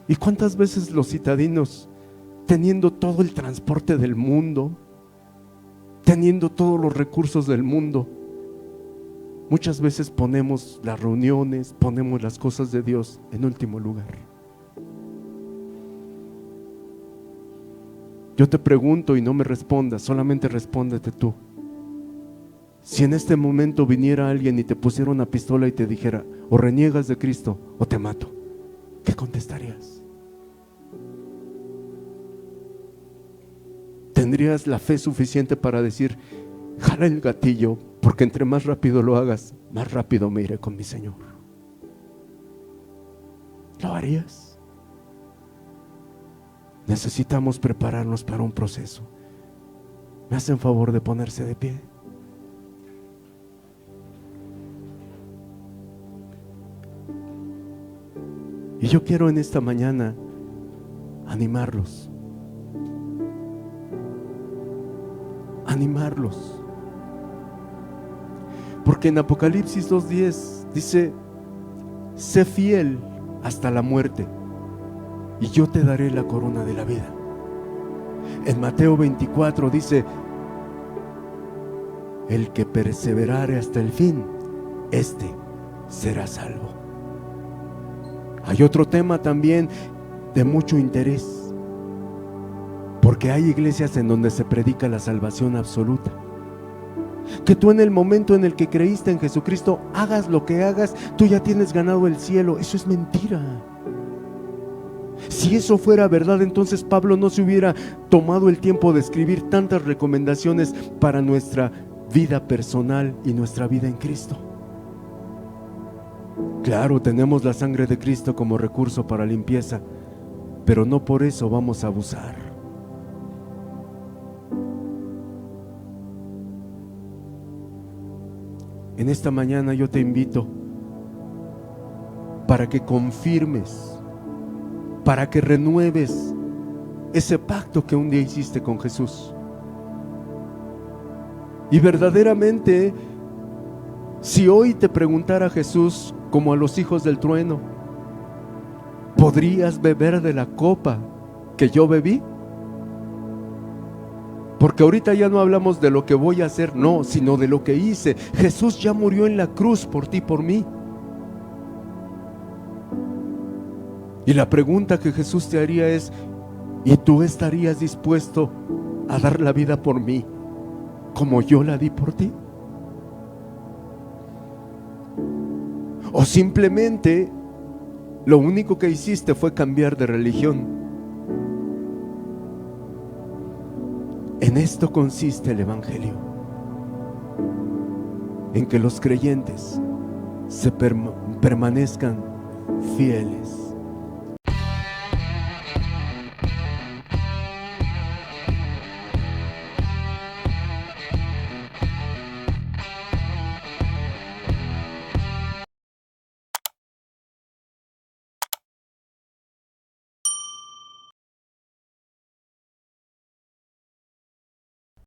¿Y cuántas veces los citadinos, teniendo todo el transporte del mundo, teniendo todos los recursos del mundo, muchas veces ponemos las reuniones, ponemos las cosas de Dios en último lugar? Yo te pregunto y no me respondas, solamente respóndete tú. Si en este momento viniera alguien y te pusiera una pistola y te dijera, o reniegas de Cristo o te mato, ¿qué contestarías? ¿Tendrías la fe suficiente para decir, jala el gatillo, porque entre más rápido lo hagas, más rápido me iré con mi Señor? ¿Lo harías? Necesitamos prepararnos para un proceso. ¿Me hacen favor de ponerse de pie? Y yo quiero en esta mañana animarlos. Animarlos. Porque en Apocalipsis 2:10 dice, sé fiel hasta la muerte y yo te daré la corona de la vida. En Mateo 24 dice, el que perseverare hasta el fin, este será salvo. Hay otro tema también de mucho interés, porque hay iglesias en donde se predica la salvación absoluta. Que tú en el momento en el que creíste en Jesucristo, hagas lo que hagas, tú ya tienes ganado el cielo. Eso es mentira. Si eso fuera verdad, entonces Pablo no se hubiera tomado el tiempo de escribir tantas recomendaciones para nuestra vida personal y nuestra vida en Cristo. Claro, tenemos la sangre de Cristo como recurso para limpieza, pero no por eso vamos a abusar. En esta mañana yo te invito para que confirmes, para que renueves ese pacto que un día hiciste con Jesús. Y verdaderamente, si hoy te preguntara Jesús, como a los hijos del trueno, ¿podrías beber de la copa que yo bebí? Porque ahorita ya no hablamos de lo que voy a hacer, no, sino de lo que hice. Jesús ya murió en la cruz por ti, por mí. Y la pregunta que Jesús te haría es, ¿y tú estarías dispuesto a dar la vida por mí como yo la di por ti? ¿O simplemente lo único que hiciste fue cambiar de religión? En esto consiste el Evangelio, en que los creyentes permanezcan fieles